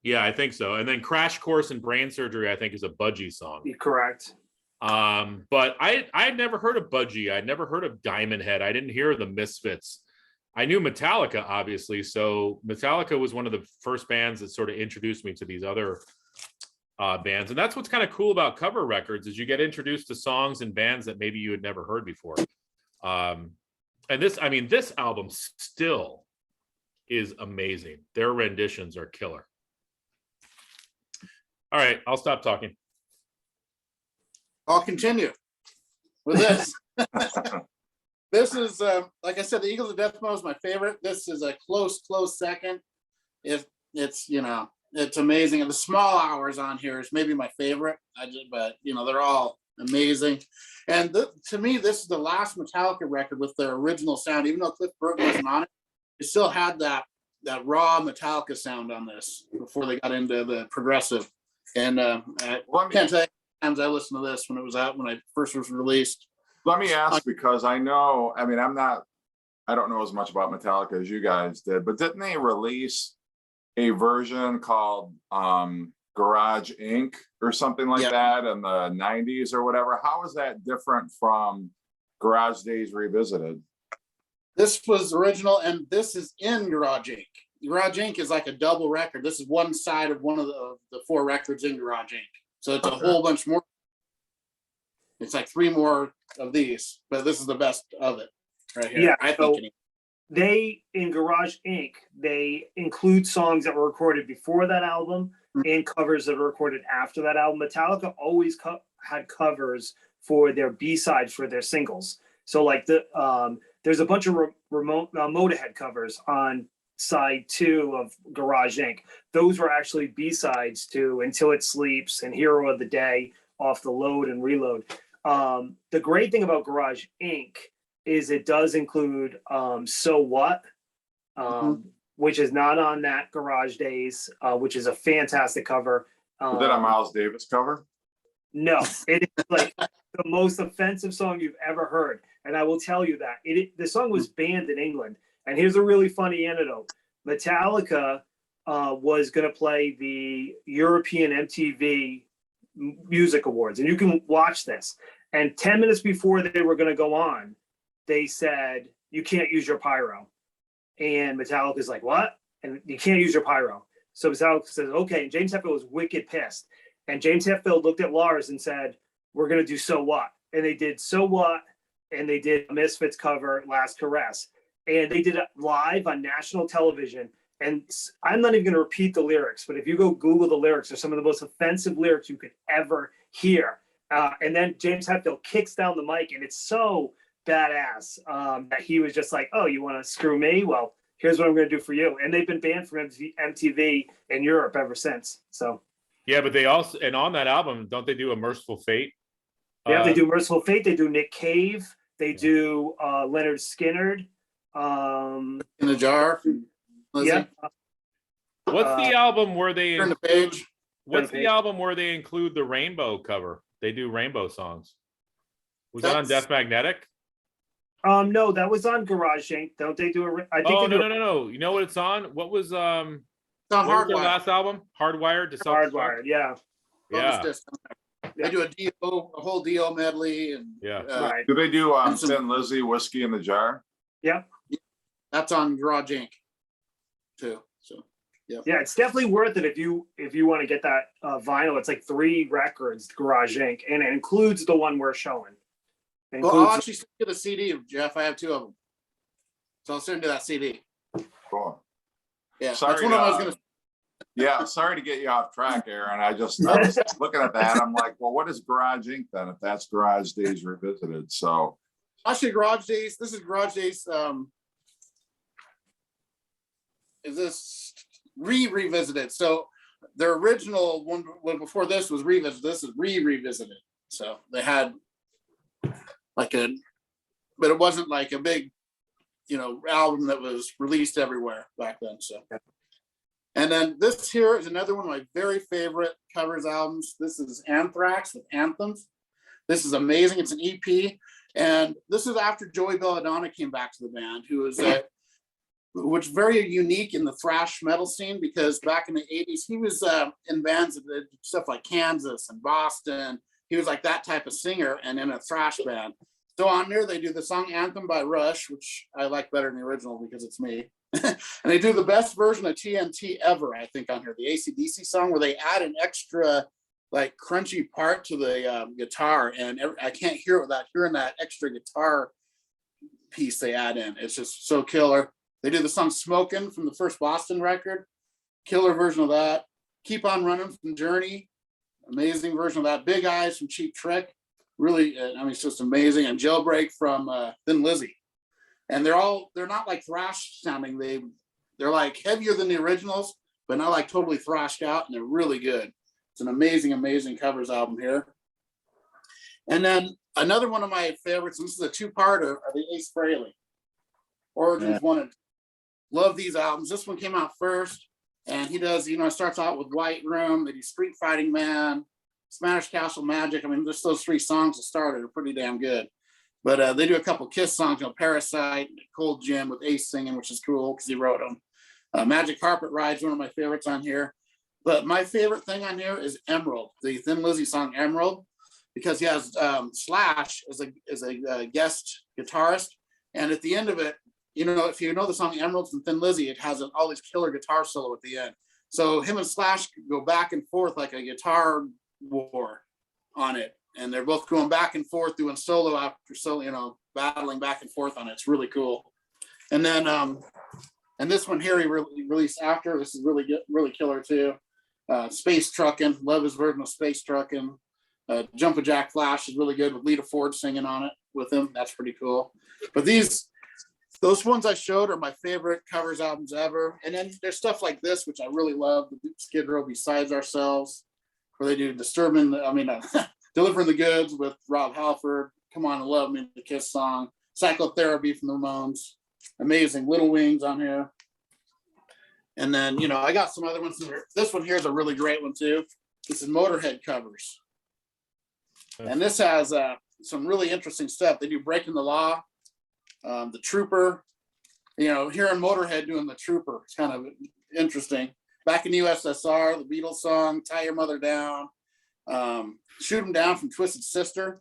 Yeah, I think so. And then Crash Course in Brain Surgery, I think, is a Budgie song. You're correct. But I'd never heard of Budgie. I'd never heard of Diamond Head. I didn't hear of the Misfits. I knew Metallica, obviously. So Metallica was one of the first bands that sort of introduced me to these other bands. And that's what's kind of cool about cover records is you get introduced to songs and bands that maybe you had never heard before. And this album still is amazing. Their renditions are killer. All right, I'll stop talking. I'll continue with this. This is, like I said, the Eagles of Death Metal is my favorite. This is a close second. It's it's amazing. And the Small Hours on here is maybe my favorite. But they're all amazing. And to me, this is the last Metallica record with their original sound. Even though Cliff Burton wasn't on it, it still had that raw Metallica sound on this before they got into the progressive. And I can't tell you how many times I listened to this when it was out, when I first was released. let me ask, because I know, I'm not I don't know as much about Metallica as you guys did, but didn't they release a version called Garage Inc. or something like that in the 90s or whatever? How is that different from Garage Days Revisited? This was original, and this is in Garage Inc. Garage Inc. is like a double record. This is one side of one of the 4 records in Garage Inc. So it's a whole bunch more. It's like 3 more of these, but this is the best of it right here. Yeah, I so think. they, in Garage Inc., they include songs that were recorded before that album and covers that were recorded after that album. Metallica always had covers for their B-sides for their singles. So like there's a bunch of Motorhead covers on side 2 of Garage Inc. Those were actually B-sides to Until It Sleeps and Hero of the Day, Off the Load and Reload. The great thing about Garage Inc. is it does include So What, which is not on that Garage Days, which is a fantastic cover. Is that a Miles Davis cover? No, it is like the most offensive song you've ever heard. And I will tell you that. The song was banned in England. And here's a really funny anecdote. Metallica was going to play the European MTV Music Awards. And you can watch this. And 10 minutes before they were going to go on, they said, you can't use your pyro. And Metallica's like, what? And you can't use your pyro. So Metallica says, okay. And James Hetfield was wicked pissed. And James Hetfield looked at Lars and said, we're going to do So What? And they did So What? And they did a Misfits cover, Last Caress. And they did it live on national television. And I'm not even going to repeat the lyrics, but if you go Google the lyrics, they're some of the most offensive lyrics you could ever hear. And then James Hetfield kicks down the mic, and it's so badass that he was just like, oh, you want to screw me? Well, here's what I'm going to do for you. And they've been banned from MTV in Europe ever since. So Yeah, but they also, and on that album, don't they do A Merciful Fate? yeah, they do Merciful Fate. They do Nick Cave. They do Leonard Skinner. In the Jar. Yeah. What's the album where they Turn the page. What's the album where they include the Rainbow cover? They do Rainbow songs. Was that on Death Magnetic? No, that was on Garage Inc. Don't they do a? I think Oh they do no. You know what it's on? What was It's on what was their Hardwired. last album? Hardwired to Self-Destruct? Hardwired. Yeah. Yeah. They do a whole Dio medley, and Yeah. Right. Do they do Thin Lizzy, Whiskey in the Jar? Yeah. that's on Garage Inc. too. So Yeah, it's definitely worth it if you want to get that vinyl. It's like 3 records, Garage Inc., and it includes the one we're showing. It well, I'll includes- actually send you the CD, Jeff. I have 2 of them, so I'll send you that CD. Cool. Yeah, Sorry, that's one I was gonna. Yeah, sorry to get you off track, Aaron. I was looking at that. I'm like, well, what is Garage Inc. then? If that's Garage Days Revisited, so Actually, Garage Days. This is Garage Days. Is this revisited? So their original one before this was revisited. This is revisited. So they had like but it wasn't like a big, album that was released everywhere back then. So, and then this here is another one of my very favorite covers albums. This is Anthrax with Anthems. This is amazing. It's an EP, and this is after Joey Belladonna came back to the band, who was which very unique in the thrash metal scene, because back in the 80s, he was in bands that did stuff like Kansas and Boston. He was like that type of singer and in a thrash band. So on there, they do the song Anthem by Rush, which I like better than the original because it's me. And they do the best version of TNT ever, I think, on here, the AC/DC song, where they add an extra like crunchy part to the guitar. And I can't hear it without hearing that extra guitar piece they add in. It's just so killer. They do the song Smokin' from the first Boston record. Killer version of that. Keep on Running from Journey. Amazing version of that. Big Eyes from Cheap Trick. Really, it's just amazing. And Jailbreak from Thin Lizzy. And they're not like thrash sounding. They're like heavier than the originals, but not like totally thrashed out, and they're really good. It's an amazing, amazing covers album here. And then another one of my favorites, and this is a 2-parter, are the Ace Frehley. Origins 1 and 2. Love these albums. This one came out first, and he does, starts out with White Room. They do Street Fighting Man, Spanish Castle Magic. Just those 3 songs that started are pretty damn good. But they do a couple Kiss songs, Parasite, Cold Gin with Ace singing, which is cool because he wrote them. Magic Carpet Ride's one of my favorites on here. But my favorite thing on here is Emerald, the Thin Lizzy song Emerald, because he has Slash as a guest guitarist. And at the end of it, if you know the song Emerald from Thin Lizzy, it has all these killer guitar solo at the end. So him and Slash go back and forth like a guitar war on it. And they're both going back and forth doing solo after solo, battling back and forth on it. It's really cool. And then, and this one here he released after. This is really killer too. Space Truckin', love his version of Space Truckin'. Jumpin' Jack Flash is really good with Lita Ford singing on it with him. That's pretty cool. But those ones I showed are my favorite covers albums ever. And then there's stuff like this, which I really love. The Skid Row Besides Ourselves, where they do Delivering the Goods with Rob Halford, Come On and Love Me, the Kiss song, Psychotherapy from the Ramones, amazing. Little Wings on here. And then, I got some other ones here. This one here is a really great one too. This is Motorhead covers. And this has some really interesting stuff. They do Breaking the Law, The Trooper, hearing Motorhead doing The Trooper. It's kind of interesting. Back in the USSR, the Beatles song, Tie Your Mother Down, Shoot 'Em Down from Twisted Sister.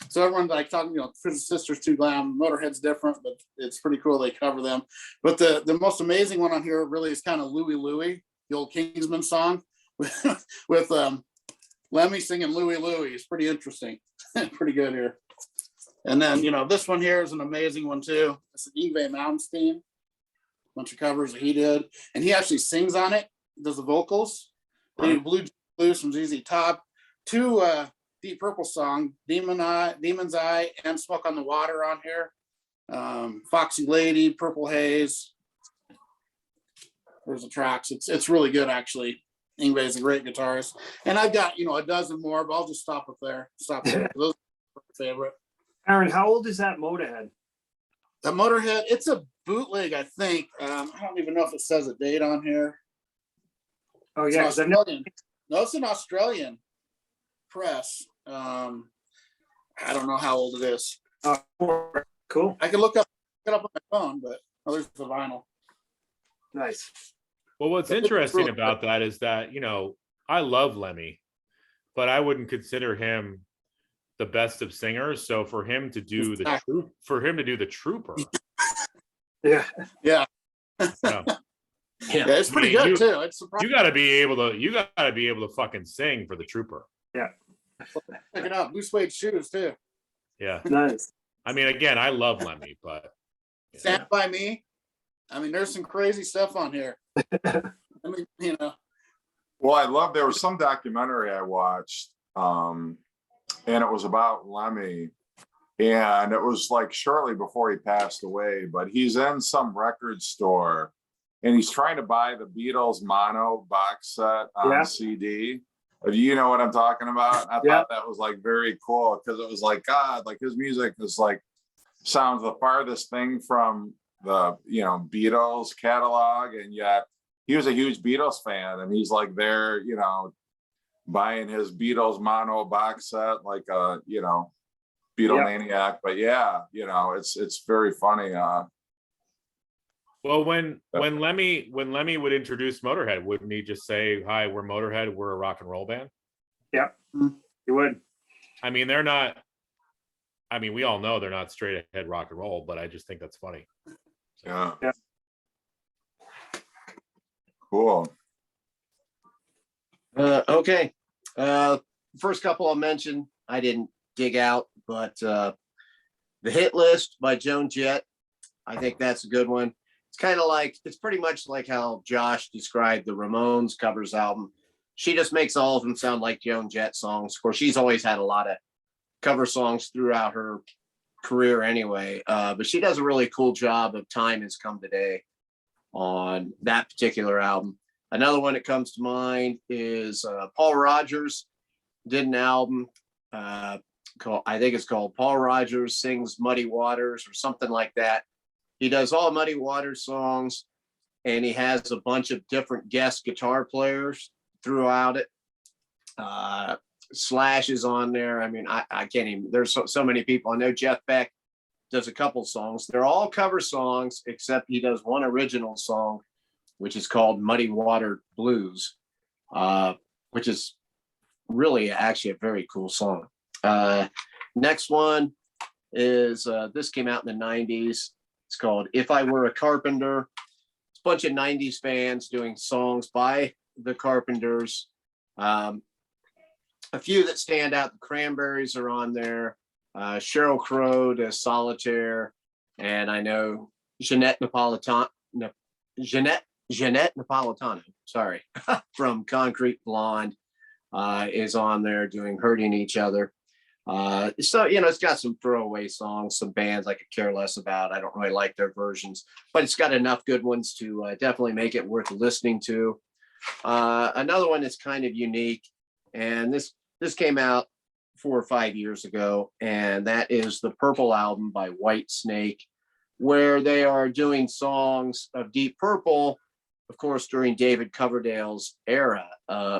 So everyone's like talking, Twisted Sister's too glam, Motorhead's different, but it's pretty cool they cover them. But the most amazing one on here really is kind of Louie Louie, the old Kingsman song with Lemmy singing Louie Louie. It's pretty interesting. Pretty good here. And then, this one here is an amazing one too. It's an Yngwie Malmsteen, bunch of covers that he did. And he actually sings on it, does the vocals. They do Blue Blues from ZZ Top. 2 Deep Purple song, Demon's Eye and Smoke on the Water on here. Foxy Lady, Purple Haze. There's the tracks. It's really good actually. Yngwie is a great guitarist. And I've got, a dozen more, but I'll just stop there. Those are my favorite. Aaron, how old is that Motorhead? The Motorhead, it's a bootleg, I think. I don't even know if it says a date on here. Oh yeah, it's Australian. No, it's an Australian press. I don't know how old it is. Cool. I can look it up on my phone, but there's the vinyl. Nice. Well, what's interesting about that is that, I love Lemmy, but I wouldn't consider him the best of singers. So for him to do the Trooper. Yeah. Yeah. Yeah, it's pretty good too. It's surprising. You gotta be able to fucking sing for the Trooper. Yeah. Check it out. Blue suede shoes too. Yeah. Nice. I mean, again, I love Lemmy, but Stand by Me. I mean, there's some crazy stuff on here. Well, there was some documentary I watched, and it was about Lemmy, and it was like shortly before he passed away, but he's in some record store and he's trying to buy the Beatles mono box set on CD. You know what I'm talking about? I thought that was like very cool because it was like, God, like his music is like sounds the farthest thing from the Beatles catalog, and yet he was a huge Beatles fan, and he's like there, buying his Beatles mono box set like a Beatle maniac. But it's very funny. Well, when Lemmy would introduce Motorhead, wouldn't he just say, "Hi, we're Motorhead. We're a rock and roll band"? Yeah, he would. I mean, they're not. I mean, we all know they're not straight ahead rock and roll, but I just think that's funny. Yeah. Yeah. Cool. Okay. First couple I'll mention, I didn't dig out, but the Hit List by Joan Jett, I think that's a good one. It's pretty much like how Josh described the Ramones covers album. She just makes all of them sound like Joan Jett songs. Of course, she's always had a lot of cover songs throughout her career anyway, but she does a really cool job of Time Has Come Today on that particular album. Another one that comes to mind is Paul Rodgers did an album I think it's called Paul Rodgers Sings Muddy Waters or something like that. He does all Muddy Waters songs, and he has a bunch of different guest guitar players throughout it. Slash is on there. I mean, I can't even, there's so many people. I know Jeff Beck does a couple songs. They're all cover songs, except he does one original song, which is called Muddy Water Blues, which is really actually a very cool song. Next one is this came out in the 90s. It's called If I Were a Carpenter. It's a bunch of 90s fans doing songs by the Carpenters. A few that stand out, the Cranberries are on there. Sheryl Crow does Solitaire, and I know Jeanette Napolitano, sorry, from Concrete Blonde is on there doing Hurting Each Other. So, you know, it's got some throwaway songs, some bands I could care less about. I don't really like their versions, but it's got enough good ones to definitely make it worth listening to. Another one that's kind of unique, and this came out 4 or 5 years ago, and that is the Purple album by White Snake, where they are doing songs of Deep Purple, of course, during David Coverdale's era,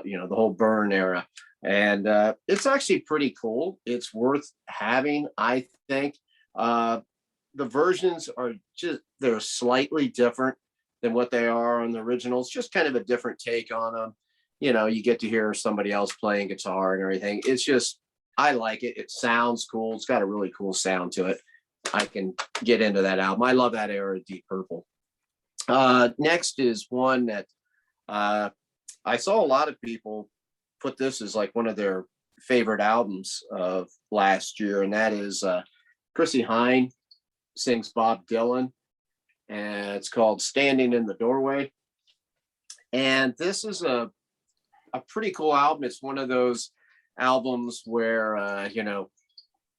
you know, the whole Burn era. And it's actually pretty cool. It's worth having, I think. The versions are they're slightly different than what they are on the originals, just kind of a different take on them. You know, you get to hear somebody else playing guitar and everything. It's just, I like it. It sounds cool. It's got a really cool sound to it. I can get into that album. I love that era of Deep Purple. Next is one that I saw a lot of people put this as like one of their favorite albums of last year, and that is Chrissie Hynde sings Bob Dylan, and it's called Standing in the Doorway. And this is a pretty cool album. It's one of those albums where you know,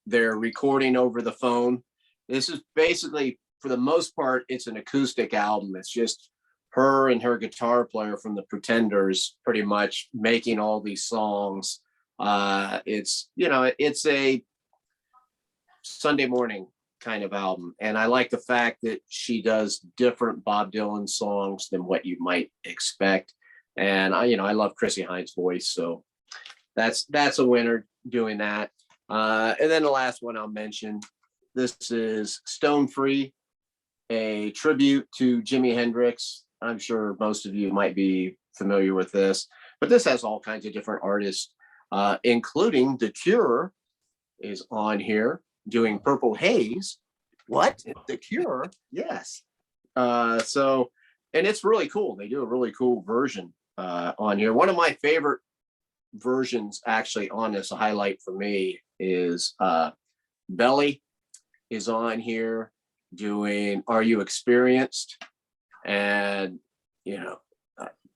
they're recording over the phone. This is basically, for the most part, it's an acoustic album. It's just her and her guitar player from the Pretenders pretty much making all these songs. It's, you know, it's a Sunday morning kind of album. And I like the fact that she does different Bob Dylan songs than what you might expect. And I love Chrissie Hynde's voice. So that's a winner doing that. And then the last one I'll mention, this is Stone Free, a tribute to Jimi Hendrix. I'm sure most of you might be familiar with this, but this has all kinds of different artists, including The Cure is on here doing Purple Haze. What? The Cure? Yes. So, and it's really cool. They do a really cool version on here. One of my favorite versions actually on this, a highlight for me, is Belly is on here doing Are You Experienced? And, you know,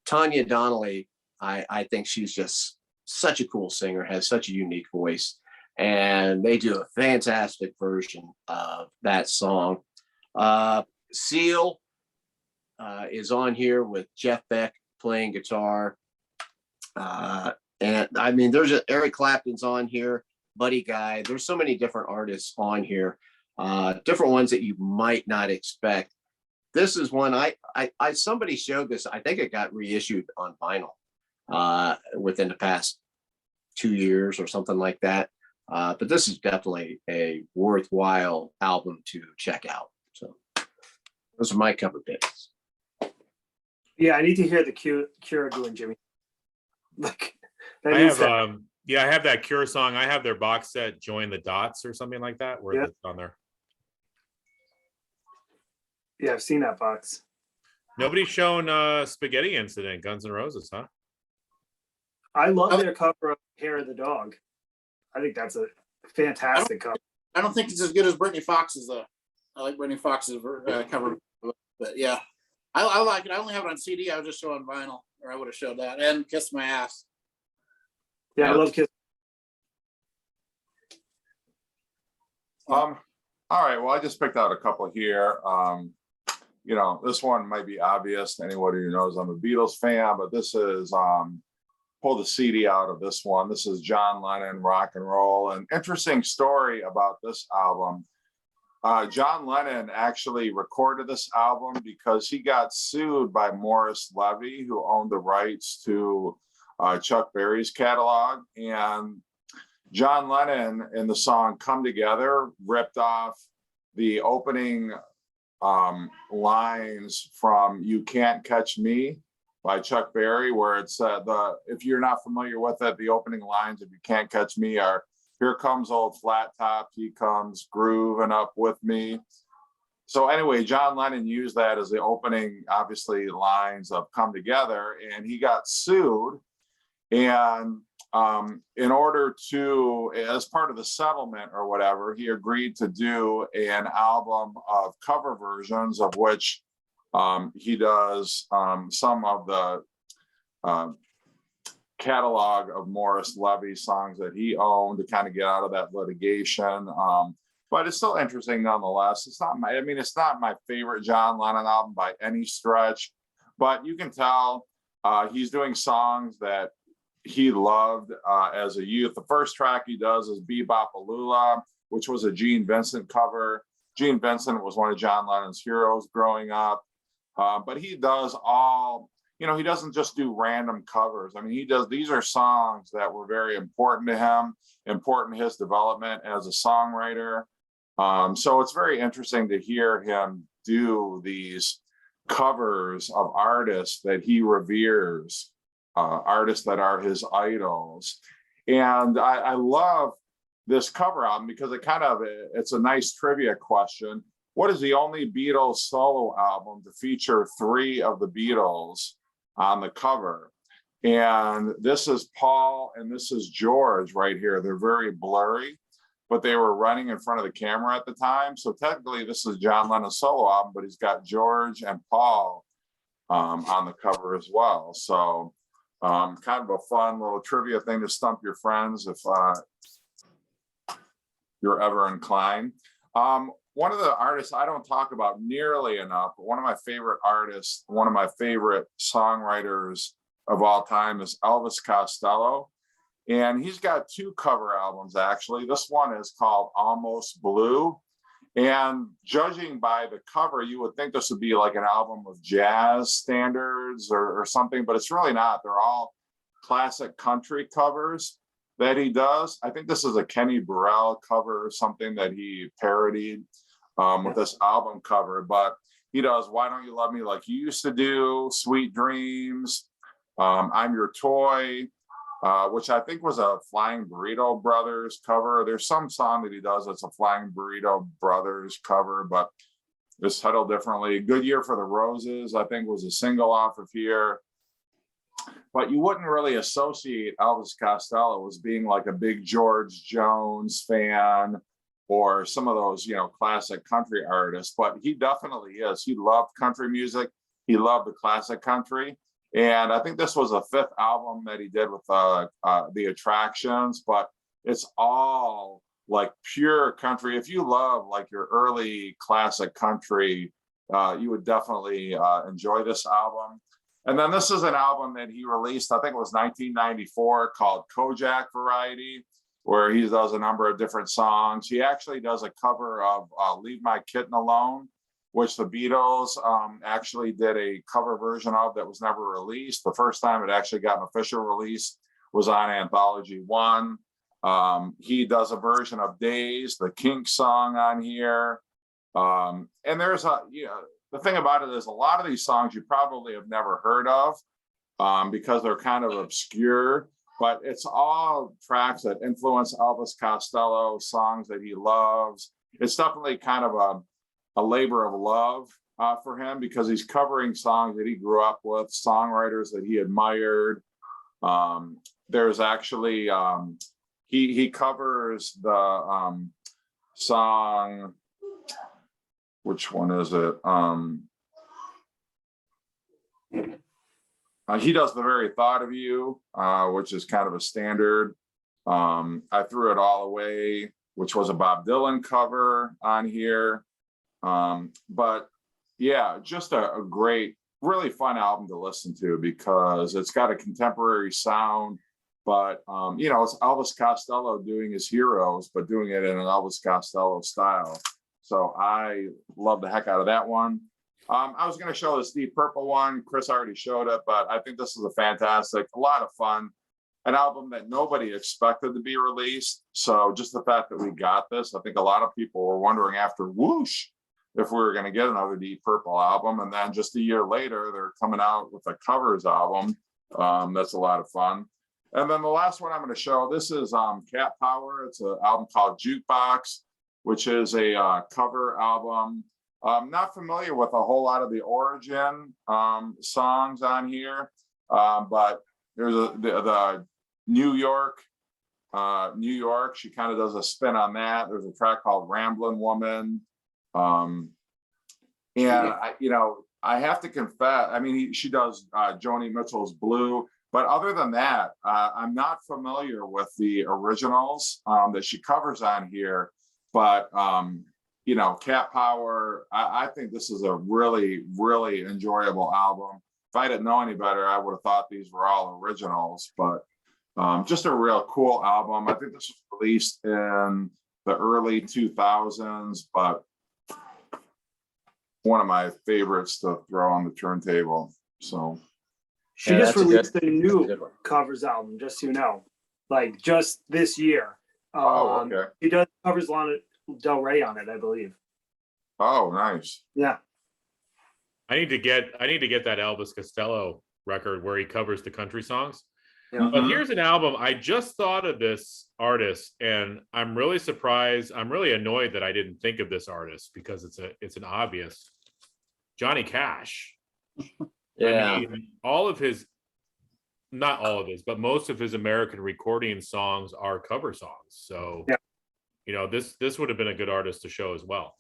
Tanya Donnelly, I think she's just such a cool singer, has such a unique voice. And they do a fantastic version of that song. Seal is on here with Jeff Beck playing guitar. And I mean, Eric Clapton's on here, Buddy Guy. There's so many different artists on here, different ones that you might not expect. This is one somebody showed this. I think it got reissued on vinyl within the past 2 years or something like that. But this is definitely a worthwhile album to check out. So those are my cover picks. Yeah, I need to hear the Cure doing Jimmy. Like, I have that Cure song. I have their box set, Join the Dots or something like that, where it's on there. Yeah, I've seen that box. Nobody's shown Spaghetti Incident, Guns N' Roses, huh? I love their cover of Hair of the Dog. I think that's a fantastic cover. I don't think it's as good as Brittany Fox's though. I like Brittany Fox's cover, but yeah, I like it. I only have it on CD. I would just show on vinyl, or I would have showed that, and Kiss My Ass. Yeah, I love Kiss. All right. Well, I just picked out a couple here. You know, this one might be obvious to anybody who knows I'm a Beatles fan, but this is pull the CD out of this one. This is John Lennon, Rock and Roll. An interesting story about this album. John Lennon actually recorded this album because he got sued by Morris Levy, who owned the rights to Chuck Berry's catalog. And John Lennon in the song Come Together ripped off the opening lines from "You Can't Catch Me" by Chuck Berry, where it's if you're not familiar with it, the opening lines of "You Can't Catch Me" are, "Here comes old flat top, he comes grooving up with me." So anyway, John Lennon used that as the opening, obviously, lines of "Come Together," and he got sued. And in order to, as part of the settlement or whatever, he agreed to do an album of cover versions, of which he does some of the catalog of Morris Levy songs that he owned to kind of get out of that litigation. But it's still interesting nonetheless. It's not my favorite John Lennon album by any stretch, but you can tell he's doing songs that he loved as a youth. The first track he does is Bebop-A-Lula, which was a Gene Vincent cover. Gene Vincent was one of John Lennon's heroes growing up. But he does he doesn't just do random covers. I mean, these are songs that were very important to him, important to his development as a songwriter. So it's very interesting to hear him do these covers of artists that he reveres, artists that are his idols. And I love this cover album because it's a nice trivia question. What is the only Beatles solo album to feature 3 of the Beatles on the cover? And this is Paul and this is George right here. They're very blurry, but they were running in front of the camera at the time. So technically this is John Lennon's solo album, but he's got George and Paul on the cover as well. So kind of a fun little trivia thing to stump your friends if you're ever inclined. One of the artists I don't talk about nearly enough, but one of my favorite artists, one of my favorite songwriters of all time is Elvis Costello. And he's got 2 cover albums, actually. This one is called Almost Blue. And judging by the cover, you would think this would be like an album of jazz standards or something, but it's really not. They're all classic country covers that he does. I think this is a Kenny Burrell cover or something that he parodied with this album cover. But he does Why Don't You Love Me Like You Used to Do, Sweet Dreams, I'm Your Toy, which I think was a Flying Burrito Brothers cover. There's some song that he does that's a Flying Burrito Brothers cover, but it's titled differently. Good Year for the Roses, I think, was a single off of here. But you wouldn't really associate Elvis Costello as being like a big George Jones fan or some of those, classic country artists, but he definitely is. He loved country music. He loved the classic country. And I think this was a 5th album that he did with the Attractions, but it's all like pure country. If you love like your early classic country, you would definitely enjoy this album. And then this is an album that he released, I think it was 1994, called Kojak Variety, where he does a number of different songs. He actually does a cover of Leave My Kitten Alone, which the Beatles actually did a cover version of that was never released. The first time it actually got an official release was on Anthology 1. He does a version of Days, the Kinks song on here. And there's the thing about it is a lot of these songs you probably have never heard of because they're kind of obscure, but it's all tracks that influence Elvis Costello, songs that he loves. It's definitely kind of a labor of love for him because he's covering songs that he grew up with, songwriters that he admired. There's actually, he covers the song, which one is it? He does The Very Thought of You, which is kind of a standard. I Threw It All Away, which was a Bob Dylan cover on here. But yeah, just a great, really fun album to listen to because it's got a contemporary sound, but it's Elvis Costello doing his heroes, but doing it in an Elvis Costello style. So I love the heck out of that one. I was going to show this Deep Purple one. Chris already showed it, but I think this is a lot of fun. an album that nobody expected to be released. So just the fact that we got this, I think a lot of people were wondering after Whoosh if we were going to get another Deep Purple album. And then just a year later, they're coming out with a covers album. That's a lot of fun. And then the last one I'm going to show, this is Cat Power. It's an album called Jukebox, which is a cover album. I'm not familiar with a whole lot of the Origin songs on here, but there's the New York. She kind of does a spin on that. There's a track called Ramblin' Woman. I have to confess, I mean, she does Joni Mitchell's Blue, but other than that, I'm not familiar with the originals that she covers on here. But Cat Power, I think this is a really, really enjoyable album. If I didn't know any better, I would have thought these were all originals, but just a real cool album. I think this was released in the early 2000s, but one of my favorites to throw on the turntable. So she just released a new covers album, just so you know, like just this year. Okay. He does covers Lana Del Rey on it, I believe. Oh, nice. Yeah. I need to get that Elvis Costello record where he covers the country songs. Yeah. But here's an album. I just thought of this artist, and I'm really surprised. I'm really annoyed that I didn't think of this artist because it's an obvious. Johnny Cash. Yeah. I mean, not all of his, but most of his American recording songs are cover songs. So, yeah. This would have been a good artist to show as well.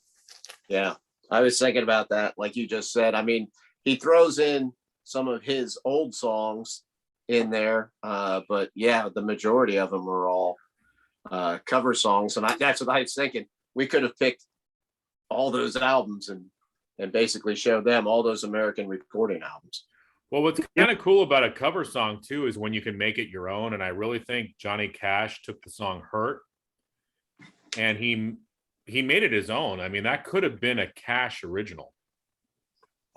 Yeah. I was thinking about that, like you just said. I mean, he throws in some of his old songs in there, but yeah, the majority of them are all cover songs, and that's what I was thinking. We could have picked all those albums and basically showed them all those American recording albums. Well, what's kind of cool about a cover song too is when you can make it your own, and I really think Johnny Cash took the song "Hurt" and he made it his own. I mean, that could have been a Cash original.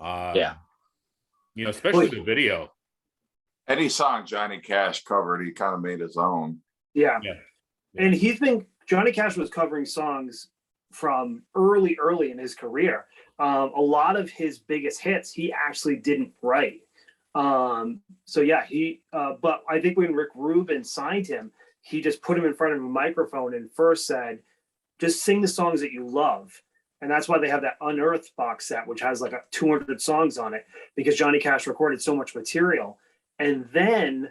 Especially the video. Any song Johnny Cash covered, he kind of made his own. Yeah. And Johnny Cash was covering songs from early in his career. A lot of his biggest hits, he actually didn't write. But I think when Rick Rubin signed him, he just put him in front of a microphone and first said, just sing the songs that you love. And that's why they have that Unearthed box set, which has like 200 songs on it, because Johnny Cash recorded so much material. And then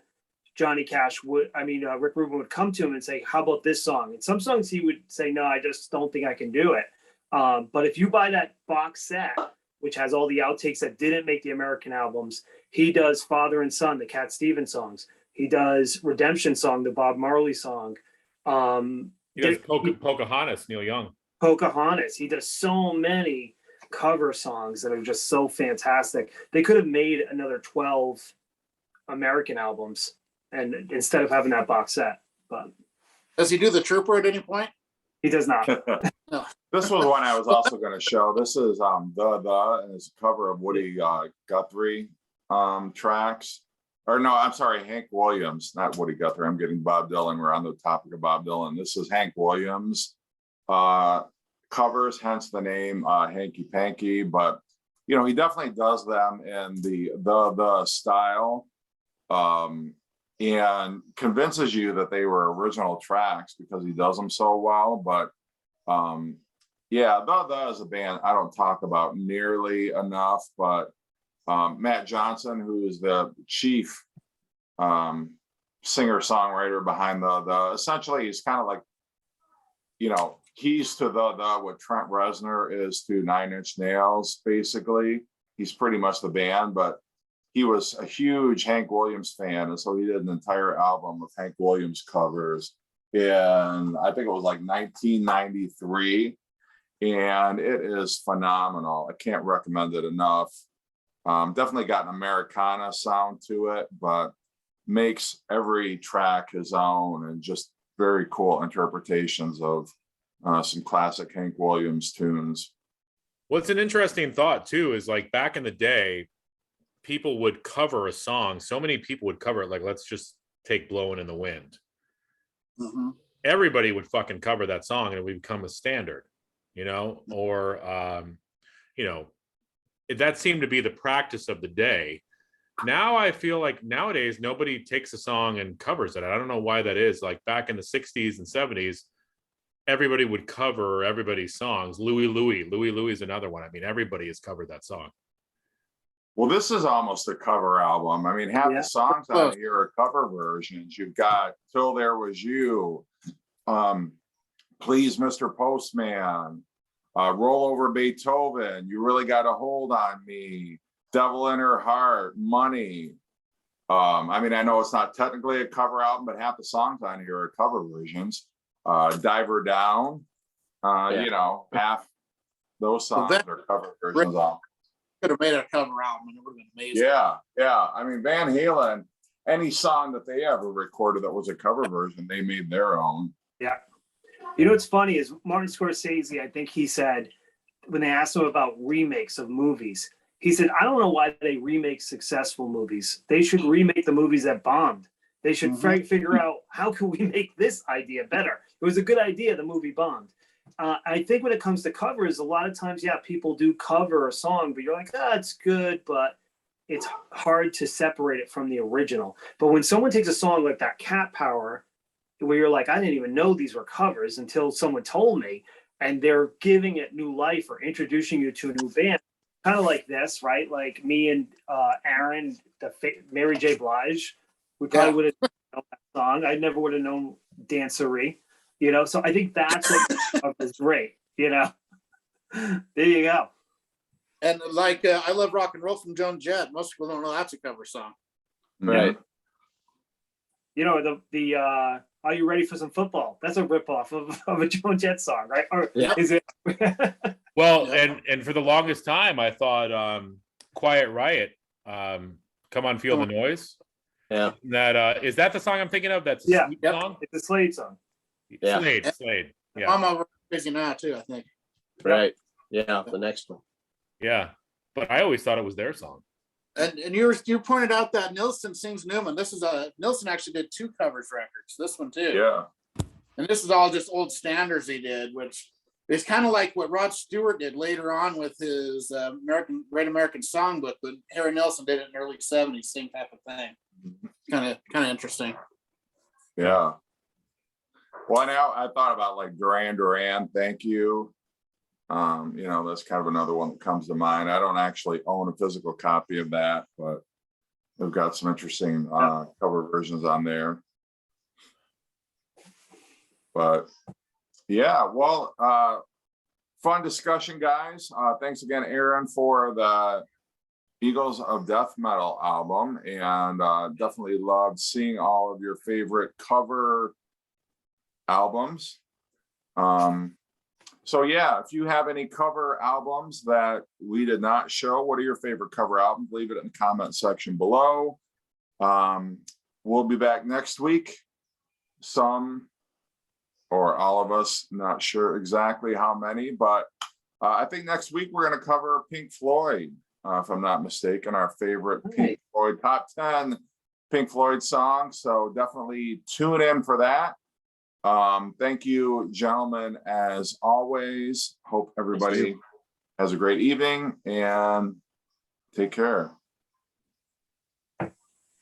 Rick Rubin would come to him and say, how about this song? And some songs he would say, no, I just don't think I can do it. But if you buy that box set, which has all the outtakes that didn't make the American albums, he does Father and Son, the Cat Stevens songs. He does Redemption Song, the Bob Marley song. He does Pocahontas, Neil Young. Pocahontas. He does so many cover songs that are just so fantastic. They could have made another 12 American albums and instead of having that box set. But does he do the Trooper at any point? He does not. No. This was one I was also going to show. This is and it's a cover of Woody Guthrie tracks. Or no, I'm sorry, Hank Williams, not Woody Guthrie. I'm getting Bob Dylan. We're on the topic of Bob Dylan. This is Hank Williams covers, hence the name Hanky Panky. But he definitely does them in the style. And convinces you that they were original tracks because he does them so well. But the is a band I don't talk about nearly enough. But Matt Johnson, who is the chief singer-songwriter behind the essentially he's kind of like, keys to the what Trent Reznor is to Nine Inch Nails, basically. He's pretty much the band, but he was a huge Hank Williams fan, and so he did an entire album of Hank Williams covers in, I think it was like 1993, and it is phenomenal. I can't recommend it enough. Definitely got an Americana sound to it, but makes every track his own and just very cool interpretations of some classic Hank Williams tunes. What's an interesting thought too is like back in the day, people would cover a song. So many people would cover it. Like, let's just Take Blowing in the Wind. Mm-hmm. Everybody would fucking cover that song and it would become a standard, or that seemed to be the practice of the day. Now I feel like nowadays nobody takes a song and covers it. I don't know why that is. Like back in the 60s and 70s, everybody would cover everybody's songs. Louie Louie is another one. I mean, everybody has covered that song. Well, this is almost a cover album. I mean, half the songs on here are cover versions. You've got Till There Was You, Please Mr. Postman, Roll Over Beethoven, You Really Got a Hold on Me, Devil in Her Heart, Money. I mean, I know it's not technically a cover album, but half the songs on here are cover versions. Diver Down, half those songs are cover versions of. Could have made a cover album and it would have been amazing. Yeah. I mean, Van Halen, any song that they ever recorded that was a cover version, they made their own. Yeah. You know what's funny is Martin Scorsese, I think he said, when they asked him about remakes of movies, he said, I don't know why they remake successful movies. They should remake the movies that bombed. They should figure out, how can we make this idea better? It was a good idea, the movie bombed. I think when it comes to covers, a lot of times, people do cover a song, but you're like, it's good, but it's hard to separate it from the original. But when someone takes a song like that Cat Power, where you're like, I didn't even know these were covers until someone told me, and they're giving it new life or introducing you to a new band, kind of like this, right? Like me and Aaron, Mary J. Blige, we probably would have known that song. I never would have known Dancery. So I think that's what is great, There you go. And like, I Love Rock and Roll from Joan Jett. Most people don't know that's a cover song. Right. The Are You Ready for Some Football? That's a ripoff of a Joan Jett song, right? Or is it? Well, and for the longest time, I thought Quiet Riot, Come On Feel the Noise. Yeah. That is that the song I'm thinking of? That's a song? It's a Slade song. Yeah. Slade. Yeah. I'm over Crazy Now too, I think. Right. Yeah, the next one. Yeah. But I always thought it was their song. And you pointed out that Nilsson sings Newman. Nilsson actually did 2 covers records. This one too. Yeah. And this is all just old standards he did, which is kind of like what Rod Stewart did later on with his Great American Songbook, but Harry Nilsson did it in the early 70s, same type of thing. Kind of interesting. Yeah. Well, now I thought about like Duran Duran, Thank You. That's kind of another one that comes to mind. I don't actually own a physical copy of that, but they've got some interesting cover versions on there. But yeah, well, fun discussion, guys. Thanks again, Aaron, for the Eagles of Death Metal album, and definitely loved seeing all of your favorite cover albums. So yeah, if you have any cover albums that we did not show, what are your favorite cover albums? Leave it in the comment section below. We'll be back next week. Some or all of us, not sure exactly how many, but I think next week we're going to cover Pink Floyd, if I'm not mistaken, our favorite Pink Floyd top 10 Pink Floyd songs. So definitely tune in for that. Thank you, gentlemen, as always. Hope everybody has a great evening and take care.